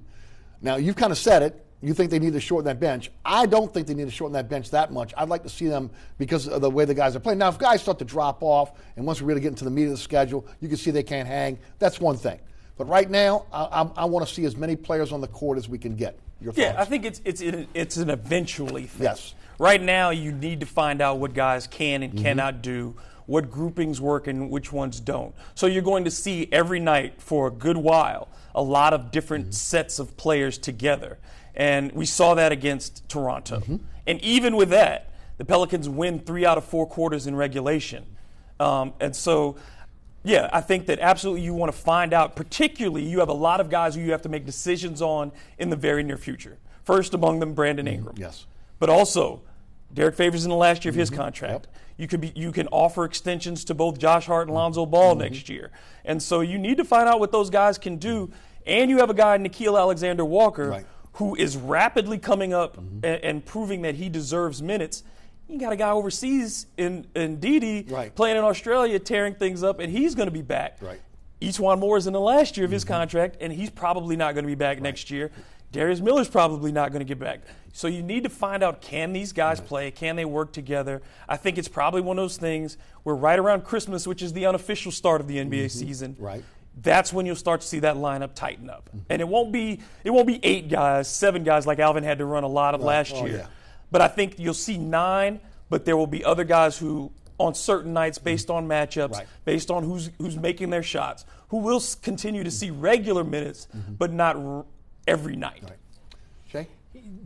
Now, you've kind of said it. You think they need to shorten that bench. I don't think they need to shorten that bench that much. I'd like to see them because of the way the guys are playing. Now, if guys start to drop off, and once we really get into the meat of the schedule, you can see they can't hang. That's one thing. But right now, I want to see as many players on the court as we can get. Your thoughts? Yeah, I think it's an eventually thing. Yes. Right now, you need to find out what guys can and cannot do, what groupings work and which ones don't. So you're going to see every night for a good while a lot of different sets of players together. And we saw that against Toronto. And even with that, the Pelicans win 3 out of 4 quarters in regulation. And so, yeah, I think that absolutely you want to find out, particularly you have a lot of guys who you have to make decisions on in the very near future. First among them, Brandon Ingram. Yes. But also, Derek Favors in the last year of his contract. You can offer extensions to both Josh Hart and Lonzo Ball next year. And so you need to find out what those guys can do. And you have a guy, Nickeil Alexander-Walker, who is rapidly coming up and proving that he deserves minutes. You got a guy overseas in Didi playing in Australia, tearing things up, and he's going to be back. Each-Wan Moore is in the last year of his contract, and he's probably not going to be back next year. Darius Miller's probably not going to get back. So you need to find out, can these guys play? Can they work together? I think it's probably one of those things where right around Christmas, which is the unofficial start of the NBA season, that's when you'll start to see that lineup tighten up. And it won't be 8 guys, 7 guys like Alvin had to run a lot of last year. But I think you'll see 9, but there will be other guys who, on certain nights, based on matchups, based on who's making their shots, who will continue to see regular minutes, but not every night. Shay?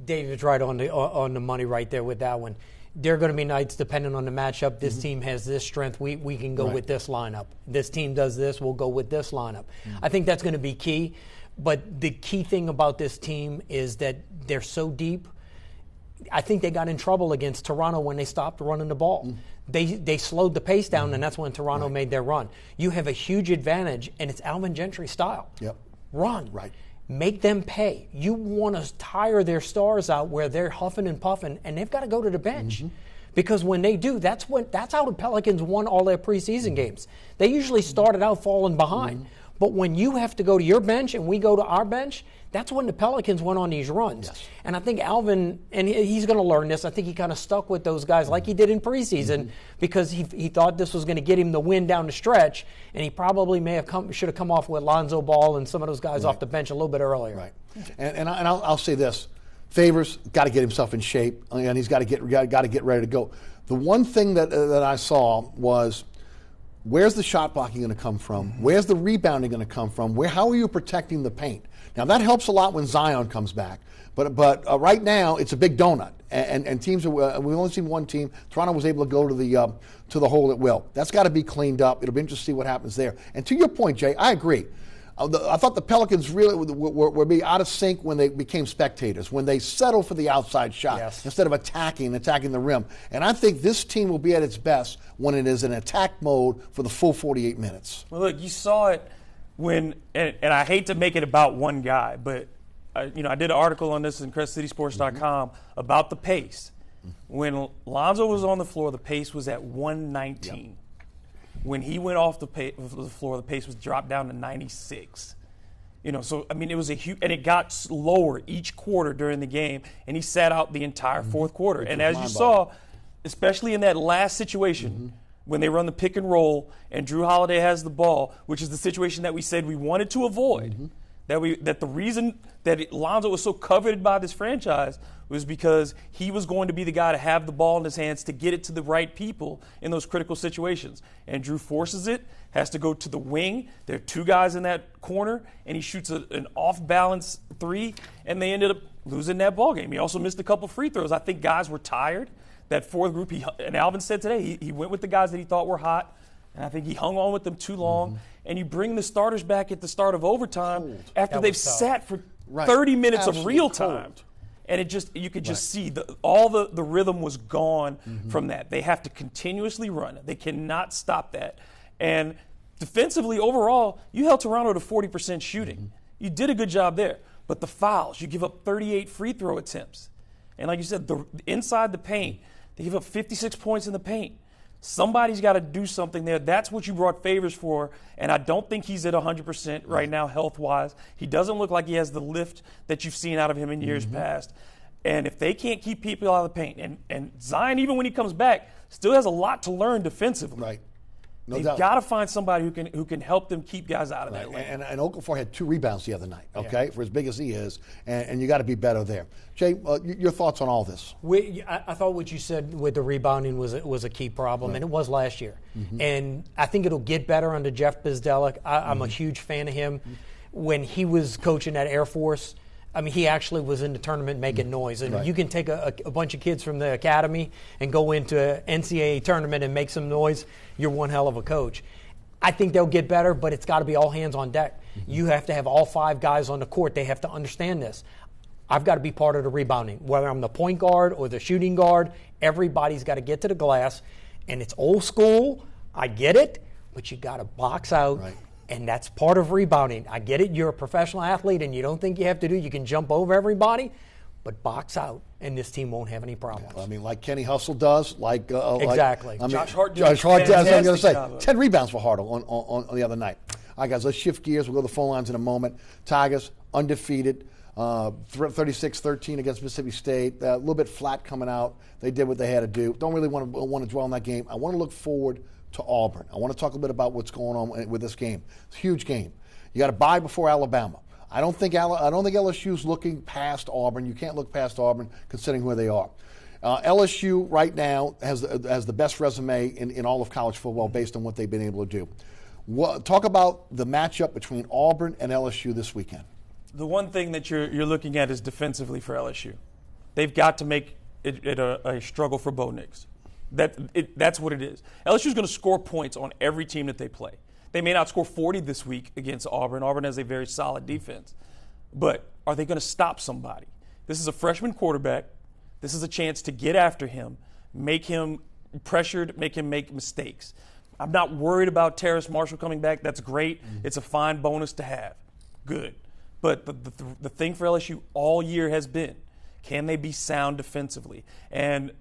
David's right on the money right there with that one. There are going to be nights, depending on the matchup, this team has this strength, we can go with this lineup. This team does this, we'll go with this lineup. I think that's going to be key. But the key thing about this team is that they're so deep. I think they got in trouble against Toronto when they stopped running the ball. They slowed the pace down, and that's when Toronto made their run. You have a huge advantage, and it's Alvin Gentry style. Run. Make them pay. You want to tire their stars out where they're huffing and puffing, and they've got to go to the bench. Because when they do, that's how the Pelicans won all their preseason games. They usually started out falling behind. But when you have to go to your bench and we go to our bench, that's when the Pelicans went on these runs. And I think Alvin, and he's going to learn this, I think he kind of stuck with those guys like he did in preseason because he thought this was going to get him the win down the stretch, and he probably should have come off with Lonzo Ball and some of those guys off the bench a little bit earlier. And I'll say this. Favors got to get himself in shape, and he's got to get ready to go. The one thing that I saw was, where's the shot blocking going to come from? Where's the rebounding going to come from? How are you protecting the paint? Now, that helps a lot when Zion comes back. But right now, it's a big donut. And teams, we've only seen one team. Toronto was able to go to the hole at will. That's got to be cleaned up. It'll be interesting to see what happens there. And to your point, Jay, I agree. I thought the Pelicans really were being out of sync when they became spectators, when they settled for the outside shot instead of attacking the rim. And I think this team will be at its best when it is in attack mode for the full 48 minutes. Well, look, you saw it when, and I hate to make it about one guy, but I did an article on this in CrestCitySports.com about the pace. When Lonzo was on the floor, the pace was at 119. When he went off the floor, the pace was dropped down to 96. So I mean, it was a huge, and it got lower each quarter during the game, and he sat out the entire fourth quarter. And as you saw, especially in that last situation, when they run the pick and roll, and Drew Holiday has the ball, which is the situation that we said we wanted to avoid. That the reason that Lonzo was so coveted by this franchise was because he was going to be the guy to have the ball in his hands to get it to the right people in those critical situations. And Drew forces it, has to go to the wing. There are 2 guys in that corner, and he shoots an off-balance 3, and they ended up losing that ball game. He also missed a couple free throws. I think guys were tired. That fourth group, and Alvin said today, he went with the guys that he thought were hot, and I think he hung on with them too long. And you bring the starters back at the start of overtime after they've sat for 30 minutes of real time. And you could just see all the rhythm was gone from that. They have to continuously run. They cannot stop that. And defensively, overall, you held Toronto to 40% shooting. You did a good job there. But the fouls, you give up 38 free throw attempts. And like you said, inside the paint, they give up 56 points in the paint. Somebody's got to do something there. That's what you brought Favors for, and I don't think he's at 100% right now health-wise. He doesn't look like he has the lift that you've seen out of him in years past. And if they can't keep people out of the paint, and Zion, even when he comes back, still has a lot to learn defensively. Right. No They've doubt. got to find somebody who can help them keep guys out of that lane. And Okafor had 2 rebounds the other night, okay, for as big as he is, and you got to be better there. Jay, your thoughts on all this? I thought what you said with the rebounding was a key problem, and it was last year. And I think it'll get better under Jeff Bzdelik. I'm a huge fan of him. When he was coaching at Air Force, I mean, he actually was in the tournament making noise. And you can take a bunch of kids from the academy and go into an NCAA tournament and make some noise. You're one hell of a coach. I think they'll get better, but it's got to be all hands on deck. You have to have all 5 guys on the court. They have to understand this. I've got to be part of the rebounding. Whether I'm the point guard or the shooting guard, everybody's got to get to the glass. And it's old school. I get it. But you got to box out. Right. And that's part of rebounding. I get it. You're a professional athlete, and you don't think you have to you can jump over everybody, but box out, and this team won't have any problems. I mean, like Kenny Hustle does, exactly. Josh Hart does. I was going to say, job. 10 rebounds for Hart on the other night. All right, guys, let's shift gears. We'll go to the phone lines in a moment. Tigers, undefeated, 36-13 against Mississippi State. A little bit flat coming out. They did what they had to do. Don't really want to dwell on that game. I want to look forward to Auburn. I want to talk a bit about what's going on with this game. It's a huge game. You got to bye before Alabama. I don't think LSU's looking past Auburn. You can't look past Auburn considering where they are. LSU right now has the best resume in all of college football based on what they've been able to do. Talk about the matchup between Auburn and LSU this weekend. The one thing that you're looking at is defensively for LSU. They've got to make it a struggle for Bo Nix. That's what it is. LSU's going to score points on every team that they play. They may not score 40 this week against Auburn. Auburn has a very solid defense. But are they going to stop somebody? This is a freshman quarterback. This is a chance to get after him, make him pressured, make him make mistakes. I'm not worried about Terrace Marshall coming back. That's great. It's a fine bonus to have. Good. But the thing for LSU all year has been, can they be sound defensively? And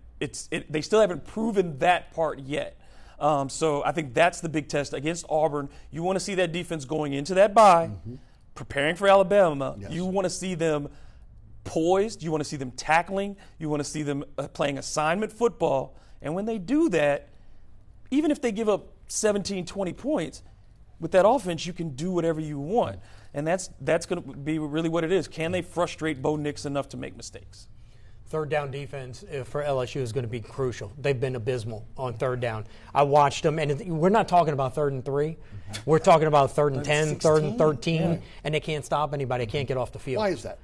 they still haven't proven that part yet. So I think that's the big test against Auburn. You want to see that defense going into that bye, preparing for Alabama. Yes. You want to see them poised. You want to see them tackling. You want to see them playing assignment football. And when they do that, even if they give up 17, 20 points, with that offense, you can do whatever you want. And that's going to be really what it is. Can they frustrate Bo Nix enough to make mistakes? Third down defense for LSU is going to be crucial. They've been abysmal on third down. I watched them, and we're not talking about 3rd and 3. We're talking about 3rd and 10, 3rd and 13, and they can't stop anybody. They can't get off the field. Why is that?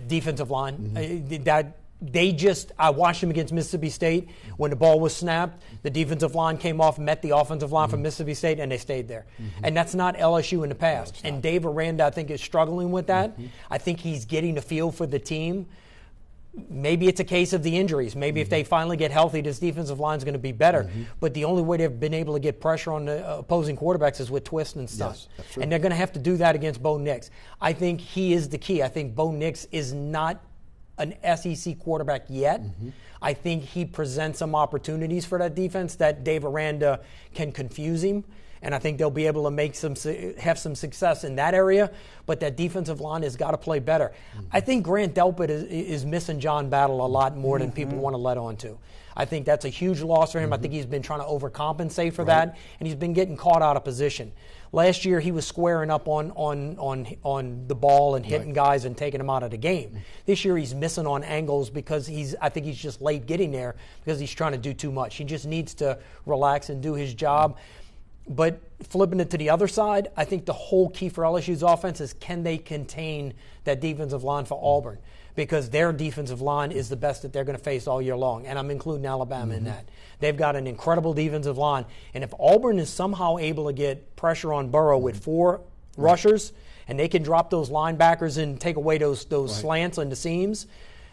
Defensive line. I watched them against Mississippi State. When the ball was snapped, the defensive line came off, met the offensive line from Mississippi State, and they stayed there. And that's not LSU in the past. And Dave Aranda, I think, is struggling with that. I think he's getting a feel for the team. Maybe it's a case of the injuries. Maybe if they finally get healthy, this defensive line is going to be better. But the only way they've been able to get pressure on the opposing quarterbacks is with twists and stuff. Yes, that's true. And they're going to have to do that against Bo Nix. I think he is the key. I think Bo Nix is not an SEC quarterback yet. I think he presents some opportunities for that defense that Dave Aranda can confuse him. And I think they'll be able to have some success in that area. But that defensive line has got to play better. I think Grant Delpit is missing John Battle a lot more than people want to let on to. I think that's a huge loss for him. I think he's been trying to overcompensate for that, and he's been getting caught out of position. Last year, he was squaring up on the ball and hitting guys and taking them out of the game. This year, he's missing on angles because I think he's just late getting there because he's trying to do too much. He just needs to relax and do his job. But flipping it to the other side, I think the whole key for LSU's offense is can they contain that defensive line for Auburn? Because their defensive line is the best that they're going to face all year long, and I'm including Alabama in that. They've got an incredible defensive line, and if Auburn is somehow able to get pressure on Burrow with 4 rushers, and they can drop those linebackers and take away those slants and the seams,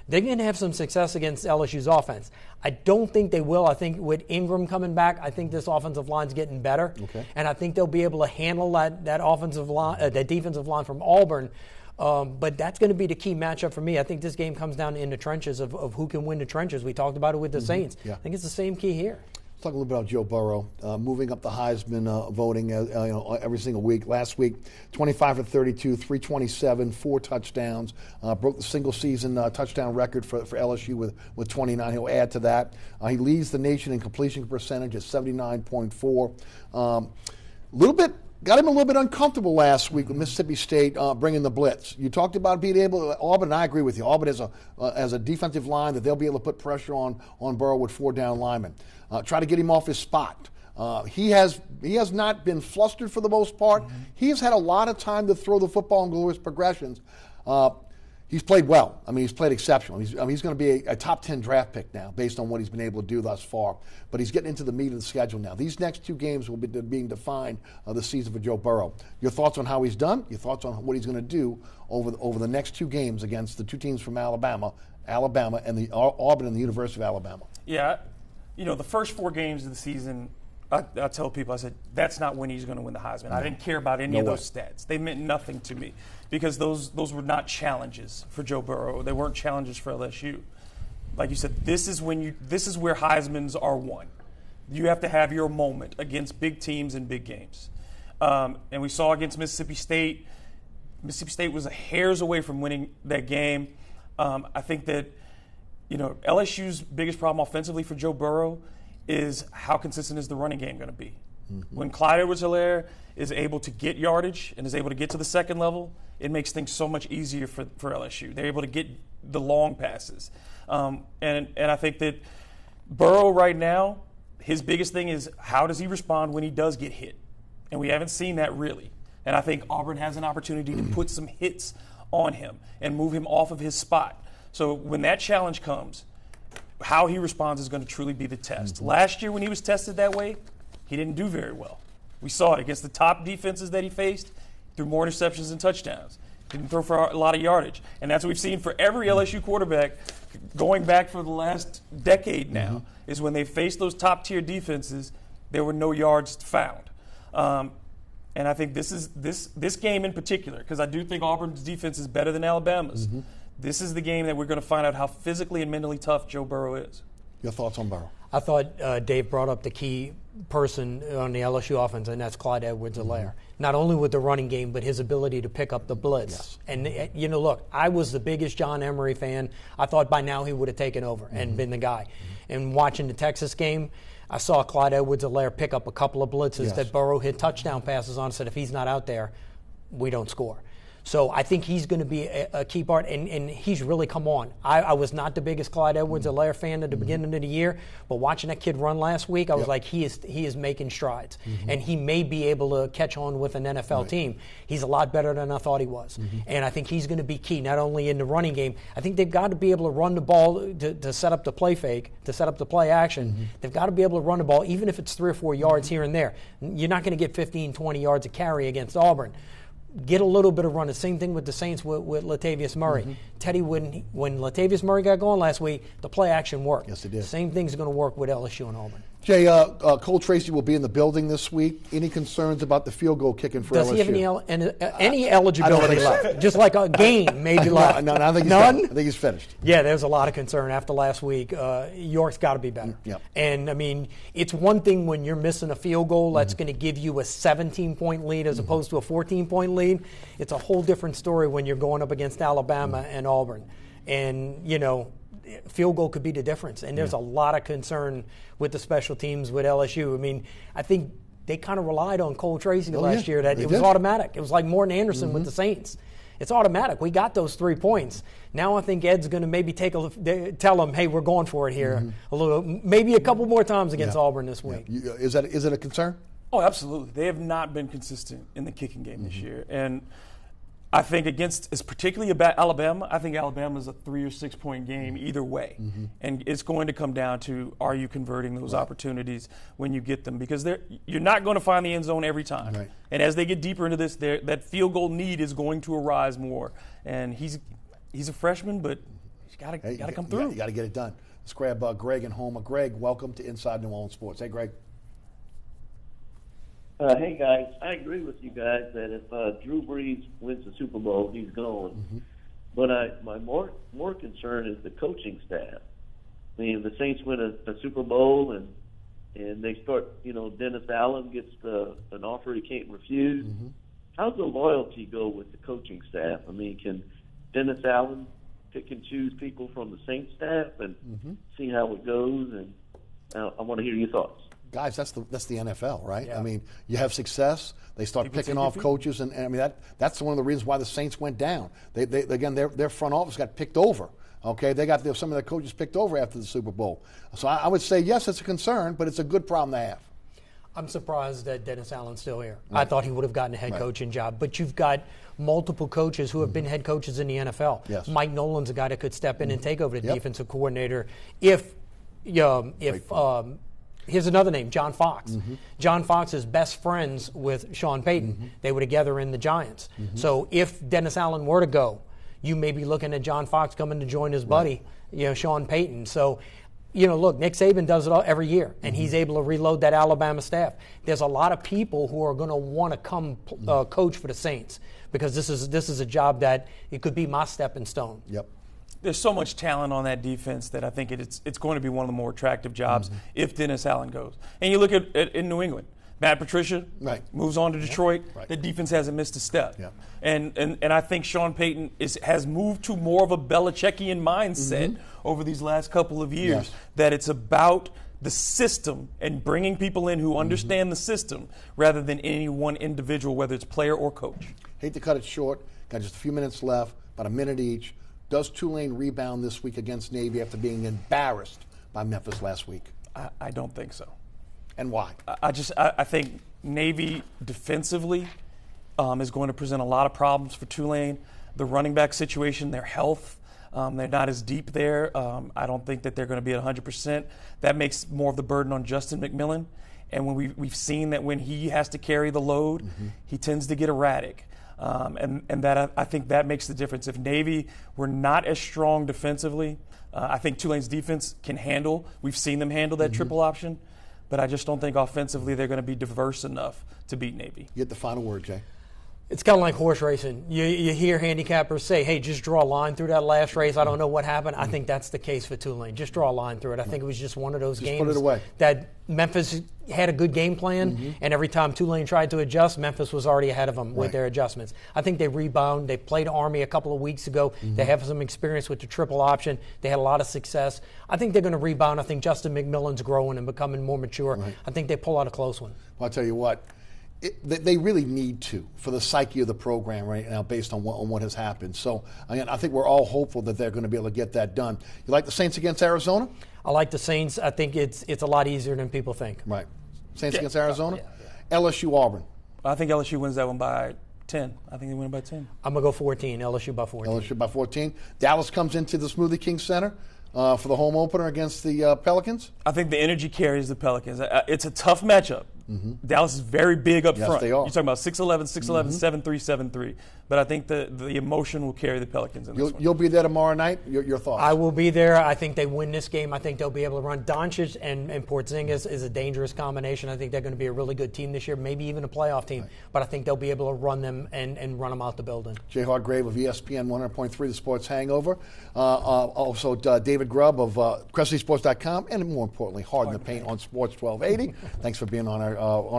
they're going to have some success against LSU's offense. I don't think they will. I think with Ingram coming back, I think this offensive line's getting better. And I think they'll be able to handle that offensive line, that defensive line from Auburn. But that's going to be the key matchup for me. I think this game comes down in the trenches of who can win the trenches. We talked about it with the Saints. I think it's the same key here. Let's talk a little bit about Joe Burrow, moving up the Heisman voting every single week. Last week, 25 for 32, 327, 4 touchdowns. Broke the single-season touchdown record for LSU with 29. He'll add to that. He leads the nation in completion percentage at 79.4. Got him a little bit uncomfortable last week with Mississippi State bringing the blitz. You talked about being able to, Auburn, and I agree with you. Auburn has a defensive line that they'll be able to put pressure on Burrow with 4 down linemen. Try to get him off his spot. He has not been flustered for the most part. Mm-hmm. He's had a lot of time to throw the football in glorious progressions. He's played well. I mean, he's played exceptional. He's going to be a top 10 draft pick now based on what he's been able to do thus far. But he's getting into the meat of the schedule now. These next 2 games will be being defined this season for Joe Burrow. Your thoughts on how he's done? Your thoughts on what he's going to do over the next 2 games against the 2 teams from Alabama and the Auburn and the University of Alabama? Yeah, the first 4 games of the season, I tell people, I said, that's not when he's going to win the Heisman. I didn't care about any of those stats. They meant nothing to me because those were not challenges for Joe Burrow. They weren't challenges for LSU. Like you said, this is where Heismans are won. You have to have your moment against big teams and big games. And we saw against Mississippi State. Mississippi State was a hair's away from winning that game. I think that LSU's biggest problem offensively for Joe Burrow is how consistent is the running game going to be. Mm-hmm. When Clyde Edwards-Helaire is able to get yardage and is able to get to the second level, it makes things so much easier for LSU. They're able to get the long passes. And I think that Burrow right now, his biggest thing is how does he respond when he does get hit? And we haven't seen that really. And I think Auburn has an opportunity to put some hits on him and move him off of his spot. So when that challenge comes, how he responds is going to truly be the test. Mm-hmm. Last year when he was tested that way, he didn't do very well. We saw it against the top defenses that he faced, threw more interceptions than touchdowns. Didn't throw for a lot of yardage. And that's what we've seen for every LSU quarterback going back for the last decade now, is when they faced those top-tier defenses, there were no yards found. And I think this game in particular, because I do think Auburn's defense is better than Alabama's, this is the game that we're going to find out how physically and mentally tough Joe Burrow is. Your thoughts on Burrow? I thought Dave brought up the key person on the LSU offense, and that's Clyde Edwards-Helaire. Not only with the running game, but his ability to pick up the blitz. Yes. And, look, I was the biggest John Emery fan. I thought by now he would have taken over and been the guy. And watching the Texas game, I saw Clyde Edwards-Helaire pick up a couple of blitzes that Burrow hit touchdown passes on and said, if he's not out there, we don't score. So I think he's going to be a key part, and he's really come on. I was not the biggest Clyde Edwards-Helaire fan at the beginning of the year, but watching that kid run last week, I was like, he is making strides, and he may be able to catch on with an NFL team. He's a lot better than I thought he was, and I think he's going to be key, not only in the running game. I think they've got to be able to run the ball to set up the play fake, to set up the play action. They've got to be able to run the ball, even if it's 3 or 4 yards here and there. You're not going to get 15, 20 yards of carry against Auburn. Get a little bit of run. The same thing with the Saints with Latavius Murray. Teddy, when Latavius Murray got going last week, the play action worked. Yes, it did. Same thing's going to work with LSU and Auburn. Jay, Cole Tracy will be in the building this week. Any concerns about the field goal kicking for LSU? Does he have any eligibility left? Just like a game maybe left. No, I think he's done. I think he's finished. Yeah, there's a lot of concern after last week. York's got to be better. Yep. And, I mean, it's one thing when you're missing a field goal that's going to give you a 17-point lead as opposed to a 14-point lead. It's a whole different story when you're going up against Alabama and Auburn. And, field goal could be the difference. And there's a lot of concern with the special teams with LSU. I mean, I think they kind of relied on Cole Tracy last year that it was automatic. It was like Morton Anderson with the Saints. It's automatic. We got those 3 points. Now I think Ed's going to maybe tell them, hey, we're going for it here a little, maybe a couple more times against Auburn this week. Is it a concern? Oh, absolutely. They have not been consistent in the kicking game this year. And I think it's particularly about Alabama. I think Alabama is a 3 or 6 point game either way. And it's going to come down to, are you converting those opportunities when you get them? Because you're not going to find the end zone every time. Right. And as they get deeper into this, that field goal need is going to arise more. And he's a freshman, but he's got to come through. You got to get it done. Let's grab Greg in Houma. Greg, welcome to Inside New Orleans Sports. Hey, Greg. Hey, guys, I agree with you guys that if Drew Brees wins the Super Bowl, he's gone. But my more concern is the coaching staff. I mean, the Saints win a Super Bowl, and and they start, Dennis Allen gets an offer he can't refuse. Mm-hmm. How's the loyalty go with the coaching staff? I mean, can Dennis Allen pick and choose people from the Saints staff and see how it goes? And I want to hear your thoughts. Guys, that's the NFL, right? Yeah. I mean, you have success. They start picking off coaches, and I mean that's one of the reasons why the Saints went down. They again, their front office got picked over. Okay, they got some of their coaches picked over after the Super Bowl. So I would say yes, it's a concern, but it's a good problem to have. I'm surprised that Dennis Allen's still here. Right. I thought he would have gotten a head coaching job, but you've got multiple coaches who have been head coaches in the NFL. Yes. Mike Nolan's a guy that could step in and take over the defensive coordinator if here's another name, John Fox. John Fox is best friends with Sean Payton. They were together in the Giants. So if Dennis Allen were to go, you may be looking at John Fox coming to join his buddy, Sean Payton. So, look, Nick Saban does it all every year, and he's able to reload that Alabama staff. There's a lot of people who are going to want to come coach for the Saints because this is a job that it could be my stepping stone. Yep. There's so much talent on that defense that I think it's going to be one of the more attractive jobs if Dennis Allen goes. And you look at in New England, Matt Patricia moves on to Detroit. The defense hasn't missed a step. And I think Sean Payton has moved to more of a Belichickian mindset over these last couple of years, that it's about the system and bringing people in who understand the system rather than any one individual, whether it's player or coach. Hate to cut it short. Got just a few minutes left, about a minute each. Does Tulane rebound this week against Navy after being embarrassed by Memphis last week? I don't think so. And why? I think Navy defensively is going to present a lot of problems for Tulane. The running back situation, their health, they're not as deep there. I don't think that they're going to be at 100%. That makes more of the burden on Justin McMillan. And when we've seen that when he has to carry the load, he tends to get erratic. And that I think that makes the difference. If Navy were not as strong defensively, I think Tulane's defense can handle. We've seen them handle that triple option, but I just don't think offensively they're going to be diverse enough to beat Navy. You get the final word, Jay. It's kind of like horse racing. You hear handicappers say, hey, just draw a line through that last race. I don't know what happened. I think that's the case for Tulane. Just draw a line through it. I think it was just one of those games put it away. That Memphis had a good game plan, and every time Tulane tried to adjust, Memphis was already ahead of them with their adjustments. I think they rebound. They played Army a couple of weeks ago. They have some experience with the triple option. They had a lot of success. I think they're going to rebound. I think Justin McMillan's growing and becoming more mature. I think they pull out a close one. Well, I'll tell you what. They really need to for the psyche of the program right now based on what has happened. So, again, I think we're all hopeful that they're going to be able to get that done. You like the Saints against Arizona? I like the Saints. I think it's a lot easier than people think. Right. Saints against Arizona? LSU Auburn. I think LSU wins that one by 10. I think they win by 10. I'm going to go 14. LSU by 14. LSU by 14. Dallas comes into the Smoothie King Center for the home opener against the Pelicans. I think the energy carries the Pelicans. It's a tough matchup. Dallas is very big up front. They are. You're talking about 6'11", 6'11", 7'3", 7'3". But I think the emotion will carry the Pelicans in this one. You'll be there tomorrow night? Your thoughts? I will be there. I think they win this game. I think they'll be able to run. Doncic and Porzingis is a dangerous combination. I think they're going to be a really good team this year, maybe even a playoff team. Right. But I think they'll be able to run them and run them out the building. Jay Hardgrave of ESPN 100.3, The Sports Hangover. Also David Grubb of CrescentCitySports.com, and more importantly, Hard in the Paint on Sports 1280. Thanks for being on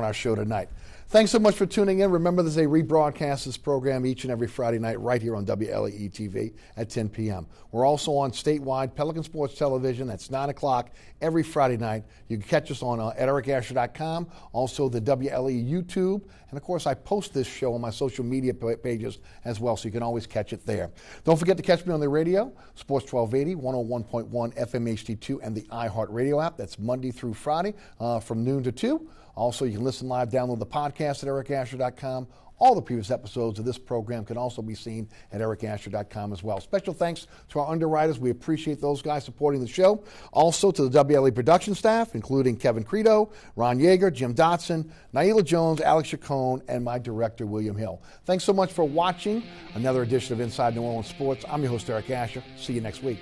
our show tonight. Thanks so much for tuning in. Remember, there's a rebroadcast of this program each and every Friday night right here on WLAE-TV at 10 p.m. We're also on statewide Pelican Sports Television. That's 9 o'clock every Friday night. You can catch us on at ericasher.com, also the WLAE YouTube. And, of course, I post this show on my social media pages as well, so you can always catch it there. Don't forget to catch me on the radio, Sports 1280, 101.1 FM HD2, and the iHeartRadio app. That's Monday through Friday from noon to 2. Also, you can listen live, download the podcast at ericasher.com. All the previous episodes of this program can also be seen at ericasher.com as well. Special thanks to our underwriters. We appreciate those guys supporting the show. Also to the WLA production staff, including Kevin Credo, Ron Yeager, Jim Dotson, Naila Jones, Alex Chacon, and my director, William Hill. Thanks so much for watching another edition of Inside New Orleans Sports. I'm your host, Eric Asher. See you next week.